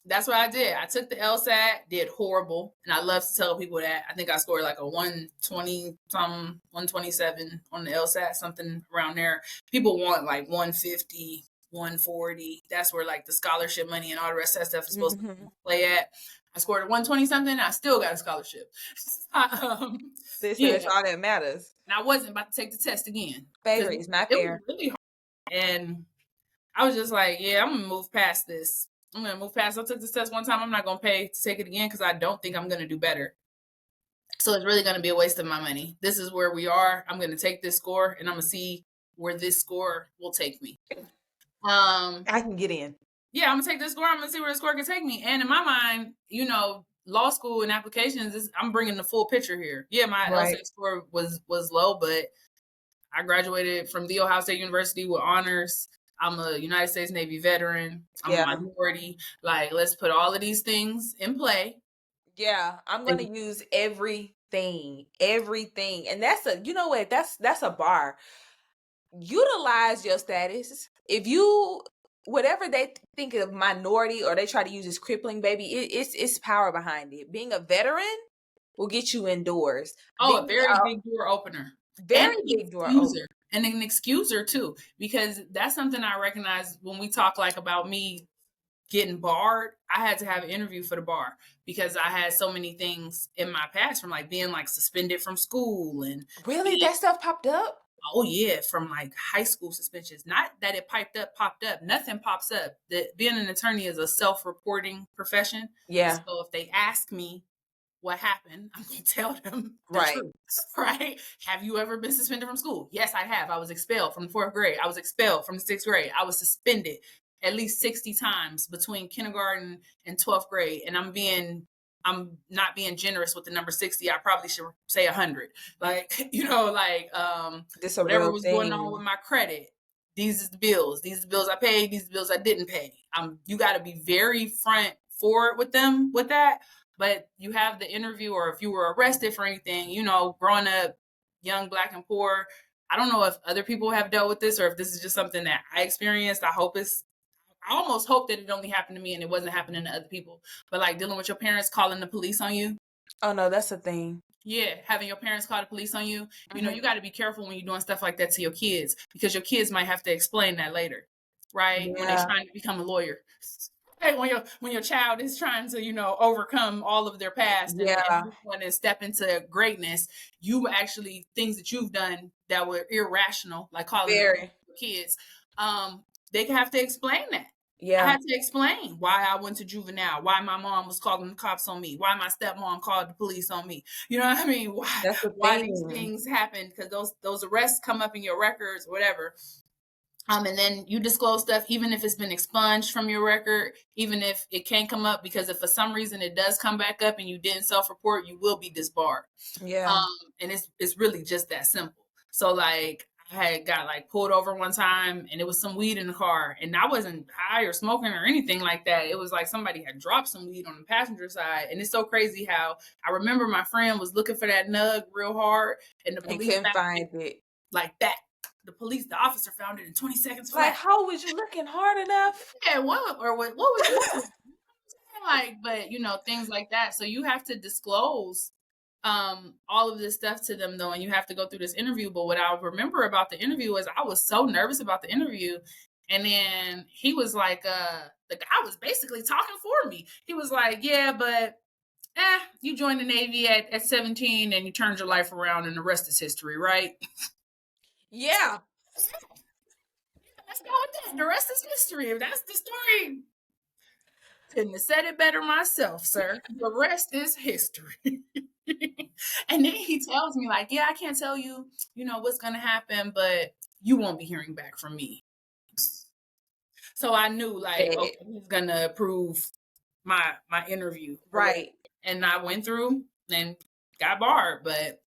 that's what I did. I took the LSAT, did horrible. And I love to tell people that. I think I scored like a 120 something, 127 on the LSAT, something around there. People want like 150, 140. That's where like the scholarship money and all the rest of that stuff is supposed to play at. I scored a 120 something. I still got a scholarship. That's all that matters. And I wasn't about to take the test again. Baby, it's not fair. It was really hard. And I was just like, yeah, I'm going to move past this. I'm going to move past. I took this test one time. I'm not going to pay to take it again because I don't think I'm going to do better. So it's really going to be a waste of my money. This is where we are. I'm going to take this score and I'm going to see where this score will take me. I can get in. Yeah, I'm going to take this score. I'm going to see where the score can take me. And in my mind, law school and applications, I'm bringing the full picture here. Yeah, my LSAT score was low, but I graduated from The Ohio State University with honors. I'm a United States Navy veteran. I'm a minority. Like, let's put all of these things in play. Yeah, I'm going to use everything. And that's that's a bar. Utilize your status. If you, whatever they think of minority or they try to use as crippling, baby, it's power behind it. Being a veteran will get you indoors. Oh, a very big door opener. Very big door opener. And an excuser too, because that's something I recognize when we talk like about me getting barred. I had to have an interview for the bar because I had so many things in my past from like being like suspended from school and really that stuff popped up. Oh yeah, from like high school suspensions. Not that it popped up. Nothing pops up. That being an attorney is a self-reporting profession. Yeah. So if they ask me what happened, I'm going to tell them the truth, right? Have you ever been suspended from school? Yes, I have. I was expelled from the 4th grade. I was expelled from the 6th grade. I was suspended at least 60 times between kindergarten and 12th grade. And I'm being I'm not being generous with the number 60. I probably should say 100. Like, you know, like This a whatever real was going on thing. with my credit. These is the bills. These are the bills I paid. These are the bills I didn't pay. You got to be very front forward with them with that. But you have the interview, or if you were arrested for anything, you know, growing up young, Black, and poor. I don't know if other people have dealt with this or if this is just something that I experienced. I almost hope that it only happened to me and it wasn't happening to other people. But like dealing with your parents calling the police on you. Oh no, that's a thing. Yeah, having your parents call the police on you. You know, Mhm. you got to be careful when you're doing stuff like that to your kids, because your kids might have to explain that later, right? When they're Yeah, trying to become a lawyer. Hey, when your child is trying to, you know, overcome all of their past and yeah, move on and step into greatness, you actually, things that you've done that were irrational, like calling the police very. on kids, they can have to explain that. I Yeah, had to explain why I went to juvenile, why my mom was calling the cops on me, why my stepmom called the police on me. You know what I mean? that's the Why these thing. things happen, because those arrests come up in your records, whatever. And then you disclose stuff, even if it's been expunged from your record, even if it can't come up, because if for some reason it does come back up and you didn't self-report, you will be disbarred. Yeah. And it's really just that simple. So like I had got like pulled over one time and it was some weed in the car, and I wasn't high or smoking or anything like that. It was like somebody had dropped some weed on the passenger side. And it's so crazy how I remember my friend was looking for that nug real hard, and the And police couldn't found it find it. like that. The officer found it in 20 seconds Like, flat. how was you looking hard enough? Yeah, what was you doing? Like, but you know, things like that. So you have to disclose all of this stuff to them though, and you have to go through this interview. But what I remember about the interview is I was so nervous about the interview. And then he was like, the guy was basically talking for me. He was like, yeah, but you joined the Navy at 17 and you turned your life around and the rest is history, right? Yeah. Let's go with that. The rest is history. If that's the story, couldn't have said it better myself, sir. The rest is history. And then he tells me, like, yeah, I can't tell you, you know, what's going to happen, but you won't be hearing back from me. So I knew, like, Bad. okay, he's going to approve my interview. Right. And I went through and got barred, but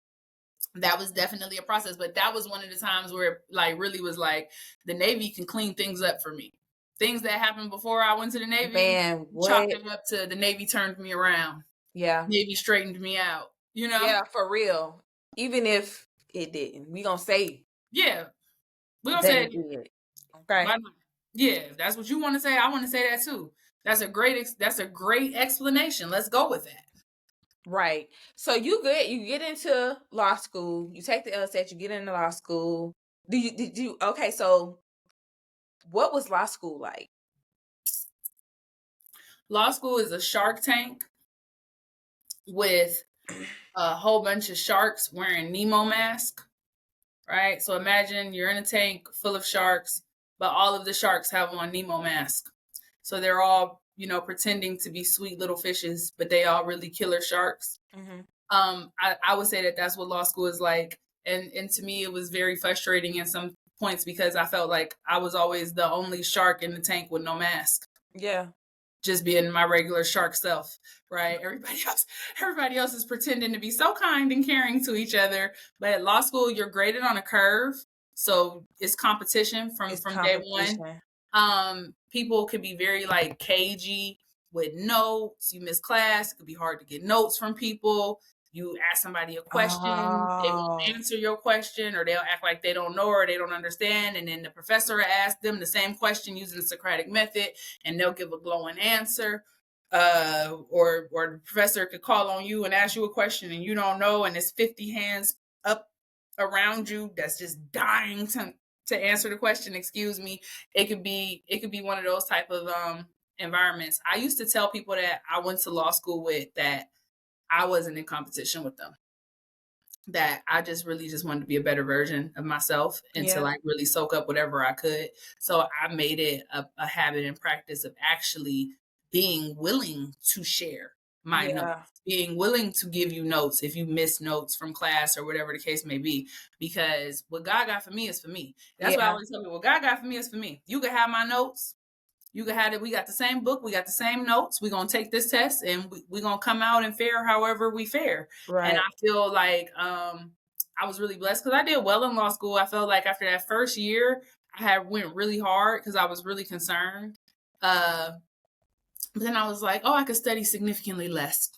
that was definitely a process. But that was one of the times where it, like, really was like the Navy can clean things up for me. Things that happened before I went to the Navy, Man, chalk what? it up to the Navy turned me around. Yeah. Navy straightened me out, you know? Yeah, for real. Even if it didn't, we gonna say Yeah. We're gonna that say it it. did. Okay. Why not? Yeah, if that's what you want to say, I want to say that too. That's a great explanation. Let's go with that. Right. So you get into law school, you take the LSAT, you get into law school. Did you okay, so what was law school like? Law school is a Shark Tank with a whole bunch of sharks wearing Nemo masks, right? So imagine you're in a tank full of sharks, but all of the sharks have on Nemo masks. So they're all, you know, pretending to be sweet little fishes, but they all really killer sharks. Mm-hmm. I would say that that's what law school is like. And to me, it was very frustrating in some points because I felt like I was always the only shark in the tank with no mask. Yeah. Just being my regular shark self, right? Everybody else is pretending to be so kind and caring to each other. But at law school, you're graded on a curve. So it's competition from It's day one. competition. People can be very like cagey with notes. You miss class, it could be hard to get notes from people. You ask somebody a question, they won't Oh, answer your question, or they'll act like they don't know or they don't understand. And then the professor asks them the same question using the Socratic method, and they'll give a glowing answer. Or the professor could call on you and ask you a question and you don't know, and it's 50 hands up around you that's just dying to answer the question. Excuse me. It could be one of those type of environments. I used to tell people that I went to law school with that I wasn't in competition with them, that I just really just wanted to be a better version of myself and to yeah. like really soak up whatever I could. So I made it a habit and practice of actually being willing to share my notes, Yeah. being willing to give you notes if you miss notes from class or whatever the case may be, because what God got for me is for me. That's what I Yeah. always tell people. What God got for me is for me. You can have my notes. You can have it. We got the same book. We got the same notes. We're going to take this test and we're going to come out and fare however we fare. And Right. I feel like I was really blessed because I did well in law school. I felt like after that first year, I had went really hard because I was really concerned. But then I was like, oh, I could study significantly less.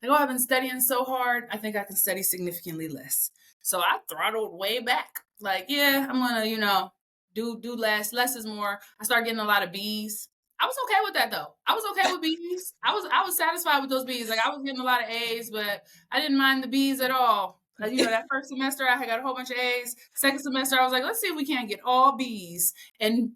Like, oh, I've been studying so hard. I think I can study significantly less. So I throttled way back. Like, yeah, I'm gonna, do less. Less is more. I started getting a lot of B's. I was okay with that though. I was okay with B's. I was satisfied with those B's. Like I was getting a lot of A's, but I didn't mind the B's at all. That first semester I got a whole bunch of A's. Second semester I was like, let's see if we can't get all B's and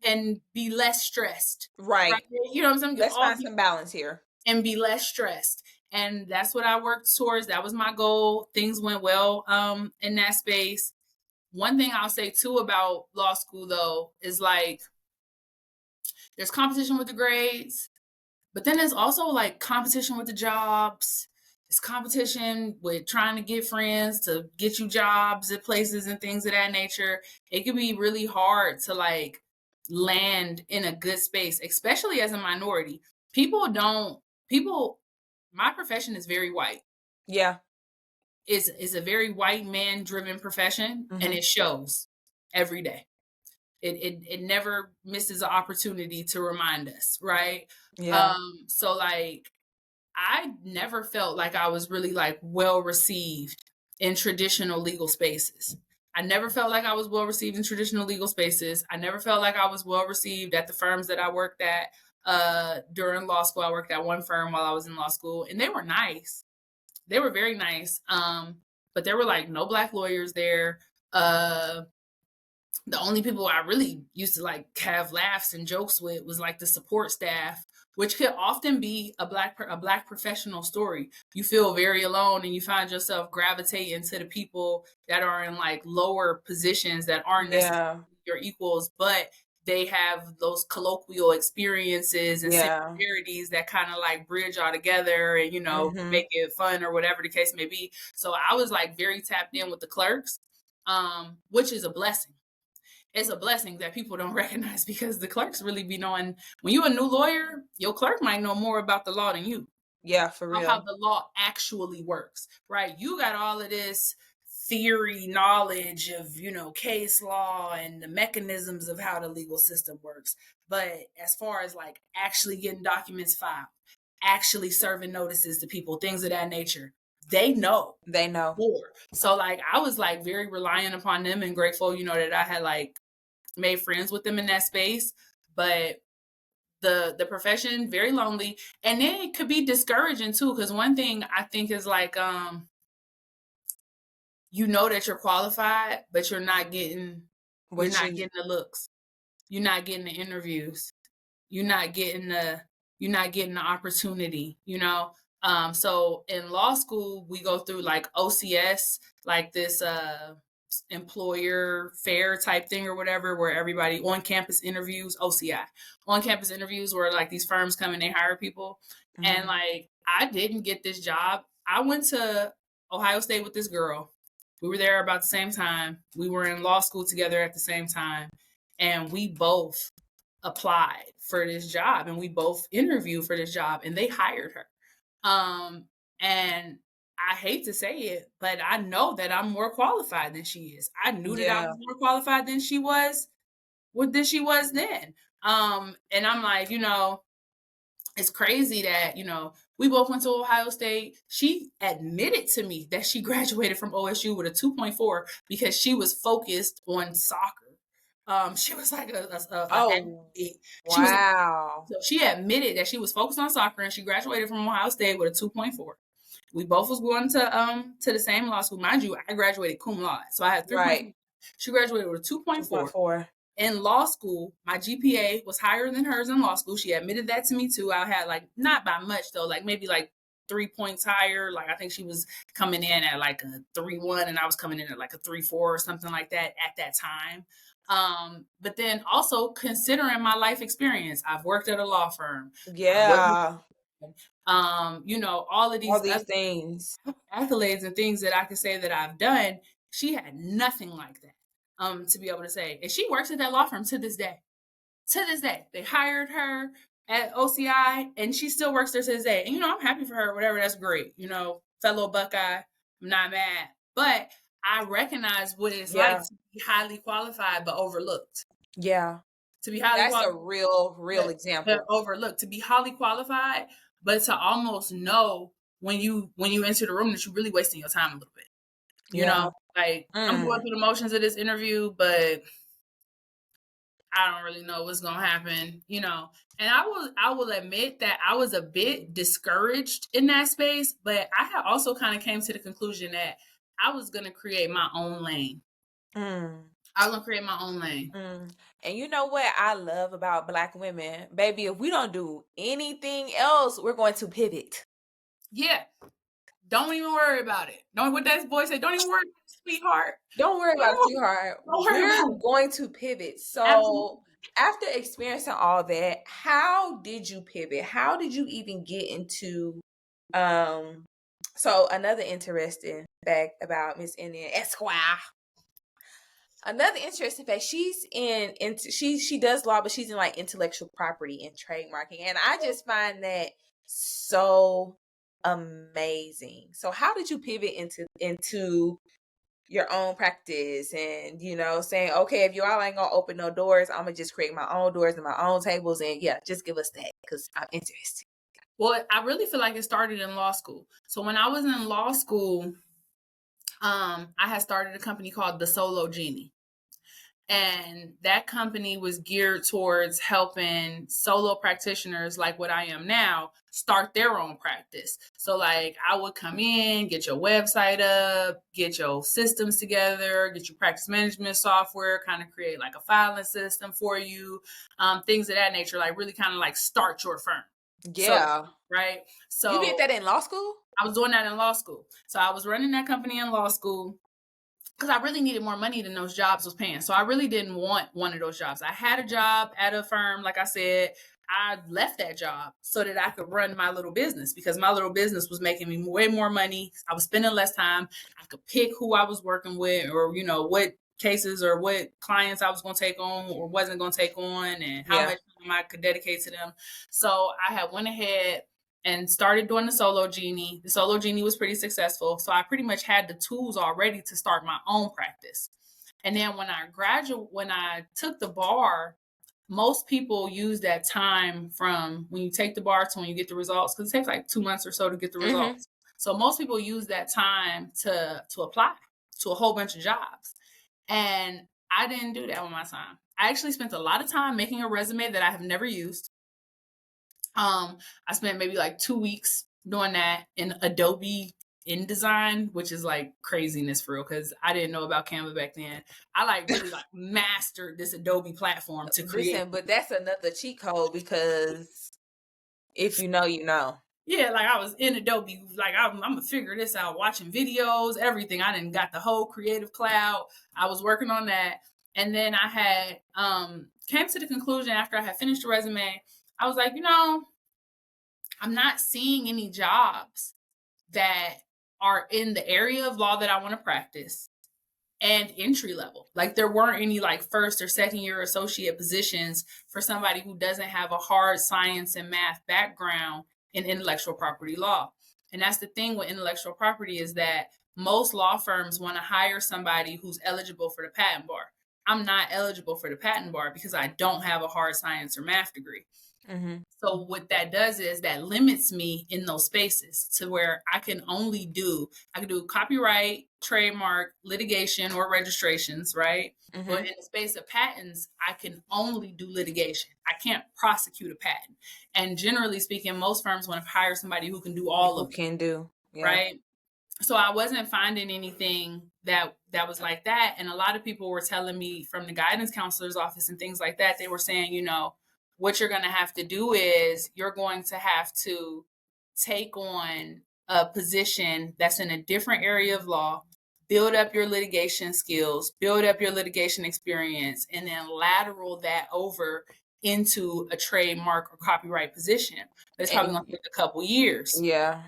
be less stressed. Right. You know what I'm saying? Let's find some balance here. And be less stressed. And that's what I worked towards. That was my goal. Things went well in that space. One thing I'll say too about law school though is like there's competition with the grades, but then there's also like competition with the jobs. There's competition with trying to get friends to get you jobs at places and things of that nature. It can be really hard to like land in a good space, especially as a minority. My profession is very white. Yeah. It's a very white man driven profession, and it shows every day. It never misses an opportunity to remind us, right? Yeah. So like I never felt like I was really like well received in traditional legal spaces. I never felt like I was well received in traditional legal spaces. I never felt like I was well received at the firms that I worked at during law school. I worked at one firm while I was in law school, and they were nice. They were very nice. But there were like no Black lawyers there. The only people I really used to like have laughs and jokes with was like the support staff, which could often be a black professional story. You feel very alone and you find yourself gravitating to the people that are in like lower positions that aren't necessarily your equals, but they have those colloquial experiences and similarities that kind of like bridge all together and, make it fun or whatever the case may be. So I was like very tapped in with the clerks, which is a blessing. It's a blessing that people don't recognize because the clerks really be knowing. When you're a new lawyer, your clerk might know more about the law than you. Yeah, for real. How the law actually works, right? You got all of this theory knowledge of, case law and the mechanisms of how the legal system works. But as far as like actually getting documents filed, actually serving notices to people, things of that nature, they know. They know more. So like I was like very reliant upon them and grateful, that I had like made friends with them in that space. But the profession, very lonely. And then it could be discouraging too, because one thing I think is like that you're qualified, but you're not getting the looks. You're not getting the interviews. You're not getting the opportunity, So in law school, we go through like OCS, like this employer fair type thing or whatever, where everybody on campus interviews, OCI, on campus interviews where like these firms come and they hire people. And like, I didn't get this job. I went to Ohio State with this girl. We were there about the same time. We were in law school together at the same time. And we both applied for this job and we both interviewed for this job and they hired her. And I hate to say it, but I know that I'm more qualified than she is. I knew that I was more qualified than she was then. And I'm like, it's crazy that, we both went to Ohio State. She admitted to me that she graduated from OSU with a 2.4 because she was focused on soccer. She was like wow. So she admitted that she was focused on soccer and she graduated from Ohio State with a 2.4. We both was going to the same law school. Mind you, I graduated cum laude. So I had 3.4. Right. She graduated with a 2.4. In law school, my GPA was higher than hers in law school. She admitted that to me too. I had like, not by much though, like maybe like 3 points higher. Like I think she was coming in at like a 3.1 and I was coming in at like a 3.4 or something like that at that time. But then also considering my life experience, I've worked at a law firm. Yeah. All of these things, accolades and things that I can say that I've done. She had nothing like that. To be able to say, and she works at that law firm to this day. To this day, they hired her at OCI, and she still works there to this day. And I'm happy for her. Whatever, that's great. Fellow Buckeye, I'm not mad. But I recognize what it's like to be highly qualified but overlooked. Yeah. To be highly That's qualified, a real example. overlooked. To be highly qualified, but to almost know when you enter the room that you're really wasting your time a little bit. I'm going through the motions of this interview, but I don't really know what's gonna happen, And I will admit that I was a bit discouraged in that space, but I had also kind of came to the conclusion that I was gonna create my own lane. I was gonna create my own lane. And you know what I love about Black women, baby? If we don't do anything else, we're going to pivot. Yeah. Don't even worry about it. Don't what that boy said. Don't even worry, sweetheart. Don't worry about it, sweetheart. We're going to pivot. So absolutely. After experiencing all that, how did you pivot? How did you even get into so another interesting fact about Miss Indian Esquire. Another interesting fact, she's she does law, but she's in like intellectual property and trademarking. And I just find that so amazing. So how did you pivot into your own practice and saying, okay, if you all ain't gonna open no doors, I'm gonna just create my own doors and my own tables, and just give us that because I'm interested. Well, I really feel like it started in law school. So when I was in law school, I had started a company called The Solo Genie. And that company was geared towards helping solo practitioners like what I am now start their own practice. So like I would come in, get your website up, get your systems together, get your practice management software, kind of create like a filing system for you, things of that nature, like really kind of like start your firm. Yeah. So, right. So you did that in law school? I was doing that in law school. So I was running that company in law school, because I really needed more money than those jobs was paying. So I really didn't want one of those jobs. I had a job at a firm. Like I said, I left that job so that I could run my little business, because my little business was making me way more money. I was spending less time. I could pick who I was working with, or, what cases or what clients I was going to take on or wasn't going to take on, and how much time I could dedicate to them. So I had went ahead and started doing the Solo Genie. The Solo Genie was pretty successful. So I pretty much had the tools already to start my own practice. And then when I took the bar, most people use that time from when you take the bar to when you get the results, because it takes like 2 months or so to get the results. So most people use that time to apply to a whole bunch of jobs. And I didn't do that with my time. I actually spent a lot of time making a resume that I have never used. I spent maybe like 2 weeks doing that in Adobe InDesign, which is like craziness for real, because I didn't know about Canva back then. I really mastered this Adobe platform to create. Listen, but that's another cheat code, because if you know, you know. Yeah, like I was in Adobe, like I'm gonna figure this out, watching videos, everything. I didn't got the whole Creative Cloud. I was working on that. And then I had came to the conclusion after I had finished the resume, I was like, I'm not seeing any jobs that are in the area of law that I want to practice and entry level. Like there weren't any like first or second year associate positions for somebody who doesn't have a hard science and math background in intellectual property law. And that's the thing with intellectual property, is that most law firms want to hire somebody who's eligible for the patent bar. I'm not eligible for the patent bar because I don't have a hard science or math degree. So what that does is that limits me in those spaces to where I can do copyright, trademark, litigation, or registrations, right? But in the space of patents, I can only do litigation. I can't prosecute a patent. And generally speaking, most firms want to hire somebody who can do all of it. Right? So I wasn't finding anything that was like that. And a lot of people were telling me from the guidance counselor's office and things like that, they were saying, what you're going to have to do is you're going to have to take on a position that's in a different area of law, build up your litigation skills, build up your litigation experience, and then lateral that over into a trademark or copyright position. But it's probably going to take a couple years. Yeah.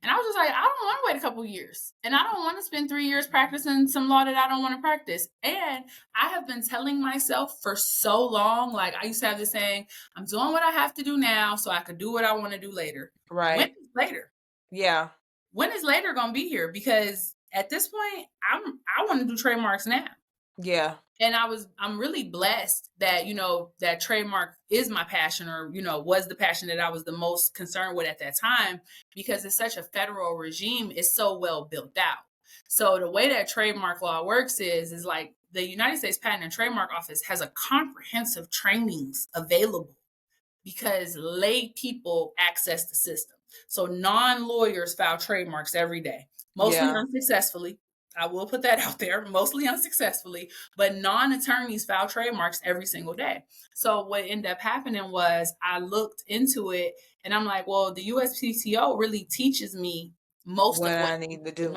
And I was just like, I don't want to wait a couple years. And I don't want to spend 3 years practicing some law that I don't want to practice. And I have been telling myself for so long, like I used to have this saying, I'm doing what I have to do now so I could do what I want to do later. Right. When is later? Yeah. When is later going to be here? Because at this point, I want to do trademarks now. Yeah. And I'm really blessed that, that trademark is my passion, or, was the passion that I was the most concerned with at that time, because it's such a federal regime. It's so well built out. So the way that trademark law works is like the United States Patent and Trademark Office has a comprehensive trainings available because lay people access the system. So non-lawyers file trademarks every day, mostly unsuccessfully. I will put that out there, mostly unsuccessfully, but non-attorneys file trademarks every single day. So what ended up happening was I looked into it and I'm like, well, the USPTO really teaches me most of what I need to do.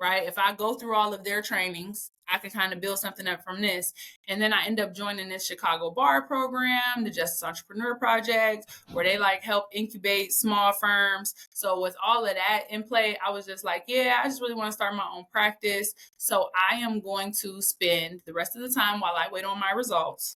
Right? If I go through all of their trainings, I can kind of build something up from this. And then I end up joining this Chicago Bar program, the Justice Entrepreneur Project, where they like help incubate small firms. So with all of that in play, I was just like, yeah, I just really want to start my own practice. So I am going to spend the rest of the time while I wait on my results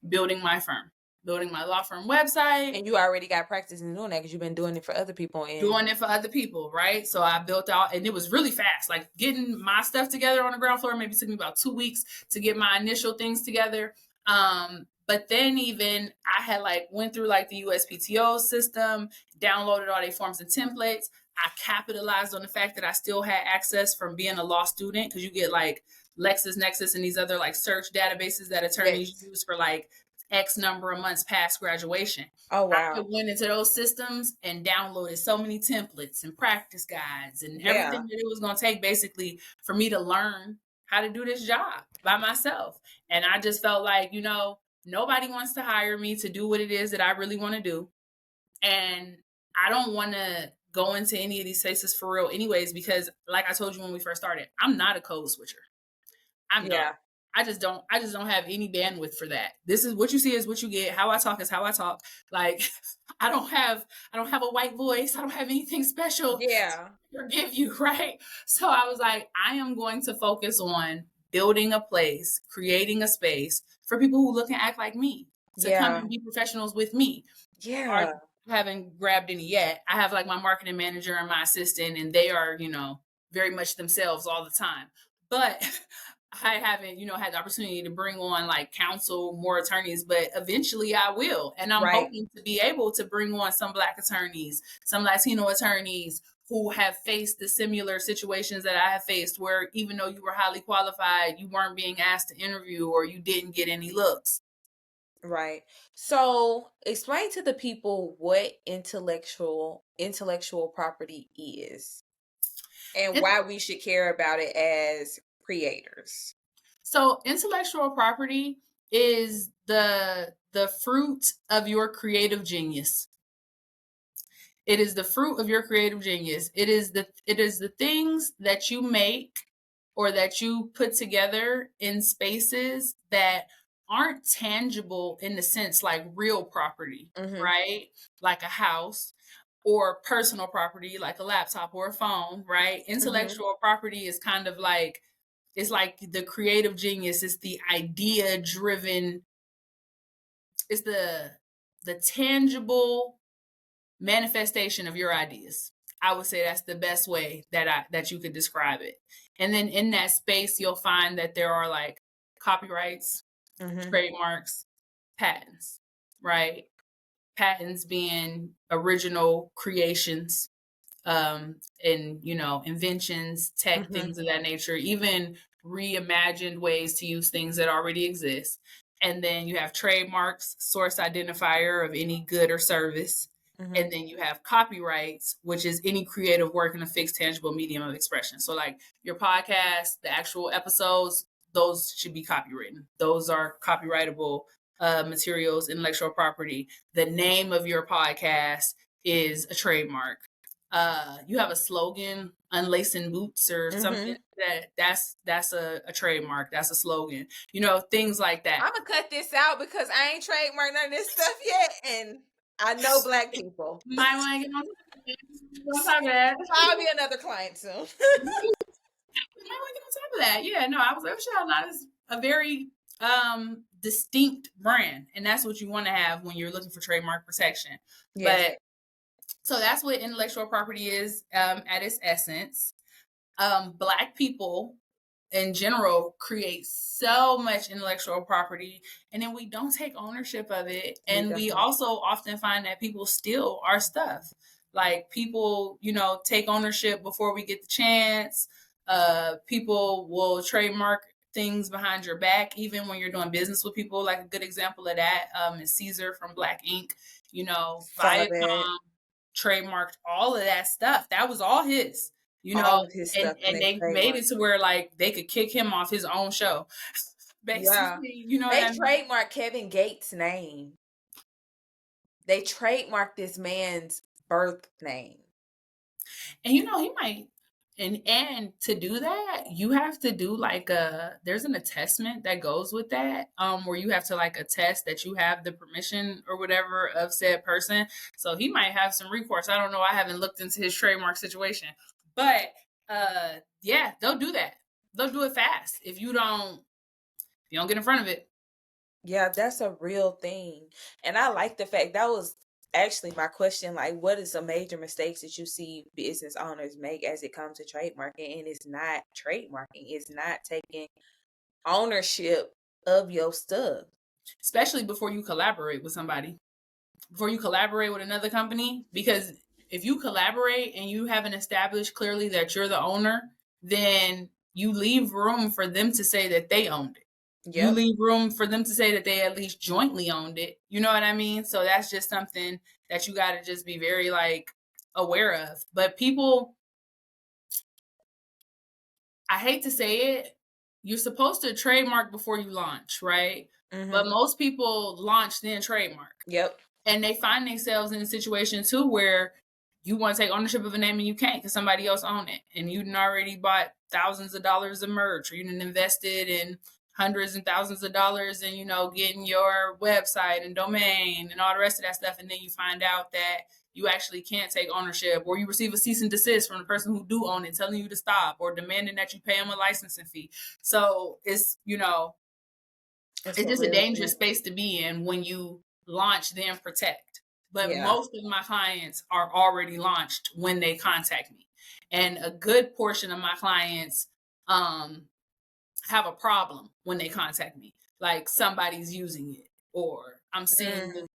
building my firm, building my law firm website. And you already got practice in doing that because you've been doing it for other people. Doing it for other people, right? So I built out, and it was really fast. Like getting my stuff together on the ground floor maybe took me about 2 weeks to get my initial things together. But then even I had like went through like the USPTO system, downloaded all their forms and templates. I capitalized on the fact that I still had access from being a law student, because you get like LexisNexis and these other like search databases that attorneys use for like X number of months past graduation. Oh, wow. I went into those systems and downloaded so many templates and practice guides and everything that it was going to take basically for me to learn how to do this job by myself. And I just felt like, nobody wants to hire me to do what it is that I really want to do. And I don't want to go into any of these spaces for real anyways, because like I told you when we first started, I'm not a code switcher. I'm not. I just don't have any bandwidth for that. This is what you see is what you get. How I talk is how I talk. Like I don't have a white voice. I don't have anything special. Yeah. To give you, right? So I was like, I am going to focus on building a place, creating a space for people who look and act like me to come and be professionals with me. Yeah. I haven't grabbed any yet. I have like my marketing manager and my assistant, and they are, very much themselves all the time. But I haven't, had the opportunity to bring on like counsel, more attorneys, but eventually I will. And I'm hoping to be able to bring on some Black attorneys, some Latino attorneys who have faced the similar situations that I have faced, where even though you were highly qualified, you weren't being asked to interview or you didn't get any looks. Right. So explain to the people what intellectual property is and why we should care about it as creators. So intellectual property is the fruit of your creative genius. It is the fruit of your creative genius. It is the things that you make or that you put together in spaces that aren't tangible in the sense like real property, right? Like a house, or personal property like a laptop or a phone, right? Intellectual property is kind of like, it's like the creative genius. It's the idea driven. It's the tangible manifestation of your ideas. I would say that's the best way that you could describe it. And then in that space, you'll find that there are like copyrights, trademarks, patents, right? Patents being original creations, and inventions, tech, things of that nature, even reimagined ways to use things that already exist. And then you have trademarks, source identifier of any good or service. And then you have copyrights, which is any creative work in a fixed, tangible medium of expression. So like your podcast, the actual episodes, those should be copywritten. Those are copyrightable materials, intellectual property. The name of your podcast is a trademark. You have a slogan, unlacing boots or something, that's a trademark. That's a slogan, things like that. I'm gonna cut this out because I ain't trademarked none of this stuff yet, and I know Black people. Might want to get on top of that. I'll be another client soon. Might want to get on top of that. Yeah, no, I was like, Shall Not is a very distinct brand, and that's what you want to have when you're looking for trademark protection. Yes. But so that's what intellectual property is at its essence. Black people in general create so much intellectual property, and then we don't take ownership of it. And we also often find that people steal our stuff. Like people, take ownership before we get the chance. People will trademark things behind your back, even when you're doing business with people. Like a good example of that is Caesar from Black Ink. Viacom trademarked all of that stuff. That was all his. All of his stuff, and they made it to where like they could kick him off his own show. Basically, they trademarked Kevin Gates' name. They trademarked this man's birth name. And he might, and to do that, you have to do like there's an attestment that goes with that, where you have to like attest that you have the permission or whatever of said person. So he might have some recourse. I don't know. I haven't looked into his trademark situation. But yeah, they'll do that. They'll do it fast if you don't get in front of it. Yeah, that's a real thing. And I like the fact that was actually my question. Like, what is some major mistakes that you see business owners make as it comes to trademarking? And it's not trademarking. It's not taking ownership of your stuff. Especially before you collaborate with somebody. Before you collaborate with another company. Because if you collaborate and you haven't established clearly that you're the owner, then you leave room for them to say that they owned it. Yep. You leave room for them to say that they at least jointly owned it. You know what I mean? So that's just something that you got to just be very like aware of. But people, I hate to say it, you're supposed to trademark before you launch, right? Mm-hmm. But most people launch then trademark. Yep. And they find themselves in a situation too where you want to take ownership of a name and you can't because somebody else own it. And you already bought thousands of dollars of merch, or you invested in hundreds and thousands of dollars in, getting your website and domain and all the rest of that stuff. And then you find out that you actually can't take ownership, or you receive a cease and desist from the person who do own it, telling you to stop or demanding that you pay them a licensing fee. So it's, it's just a dangerous space to be in when you launch, then protect. But most of my clients are already launched when they contact me. And a good portion of my clients have a problem when they contact me. Like somebody's using it, or I'm seeing them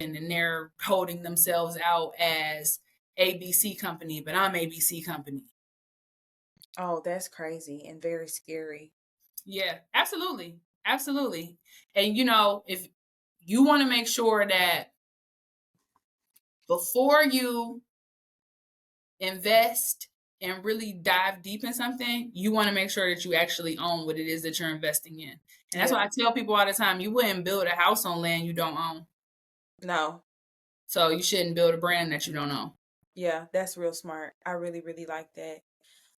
and they're holding themselves out as ABC company, but I'm ABC company. Oh, that's crazy and very scary. Yeah, absolutely. Absolutely. And, if you want to make sure that before you invest and really dive deep in something, you want to make sure that you actually own what it is that you're investing in. And that's why I tell people all the time, you wouldn't build a house on land you don't own. No. So you shouldn't build a brand that you don't own. Yeah, that's real smart. I really, really like that.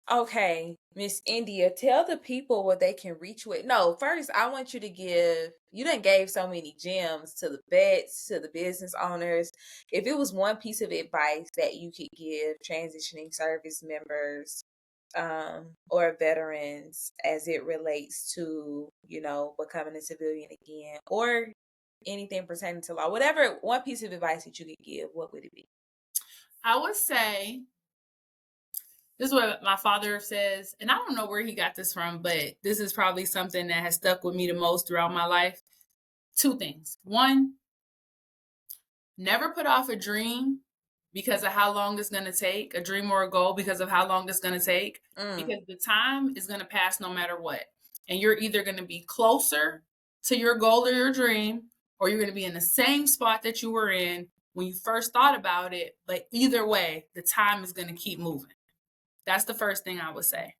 Okay, Miss India, tell the people what they can reach with. No, first I want you to you done gave so many gems to the vets, to the business owners. If it was one piece of advice that you could give transitioning service members or veterans as it relates to, becoming a civilian again, or anything pertaining to law, whatever, one piece of advice that you could give, what would it be? I would say, this is what my father says, and I don't know where he got this from, but this is probably something that has stuck with me the most throughout my life. 2 things. 1, never put off a dream because of how long it's going to take, a dream or a goal because of how long it's going to take, because the time is going to pass no matter what. And you're either going to be closer to your goal or your dream, or you're going to be in the same spot that you were in when you first thought about it. But either way, the time is going to keep moving. That's the first thing I would say.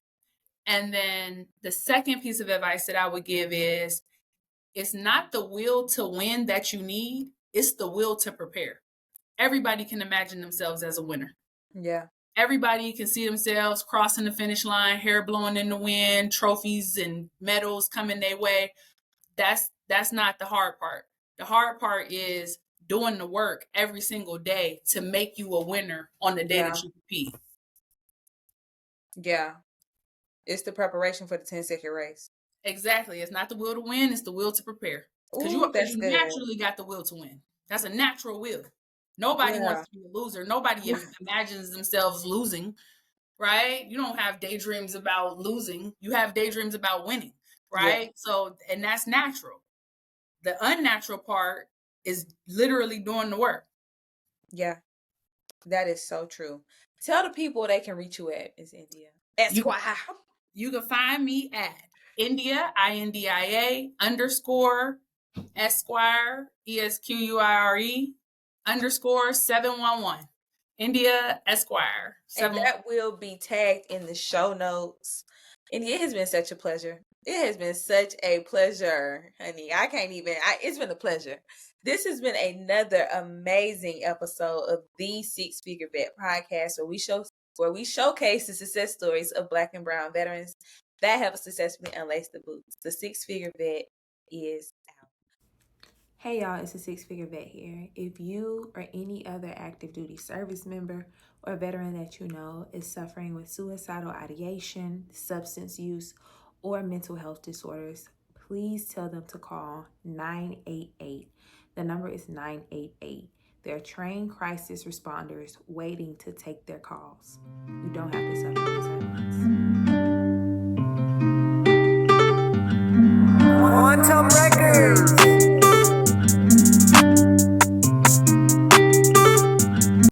And then the second piece of advice that I would give is, it's not the will to win that you need, it's the will to prepare. Everybody can imagine themselves as a winner. Yeah. Everybody can see themselves crossing the finish line, hair blowing in the wind, trophies and medals coming their way. That's not the hard part. The hard part is doing the work every single day to make you a winner on the day that you compete. Yeah. It's the preparation for the 10-second race. Exactly. It's not the will to win, it's the will to prepare. Because you good. naturally got the will to win. That's a natural will. Nobody wants to be a loser. Nobody imagines themselves losing, right? You don't have daydreams about losing. You have daydreams about winning, right? Yeah. So, and that's natural. The unnatural part is literally doing the work. Yeah, that is so true. Tell the people they can reach you at, Miss India. Esquire. You can find me at India, INDIA _ Esquire, ESQUIRE _ 711. India Esquire. And that will be tagged in the show notes. And it has been such a pleasure. It has been such a pleasure, honey. It's been a pleasure. This has been another amazing episode of the Six Figure Vet podcast, where we showcase the success stories of Black and Brown veterans that have successfully unlaced the boots. The Six Figure Vet is out. Hey y'all, it's a Six Figure Vet here. If you or any other active duty service member or veteran that you know is suffering with suicidal ideation, substance use, or mental health disorders, please tell them to call 988. The number is 988. They're trained crisis responders waiting to take their calls. You don't have to suffer in silence. Quantum Records.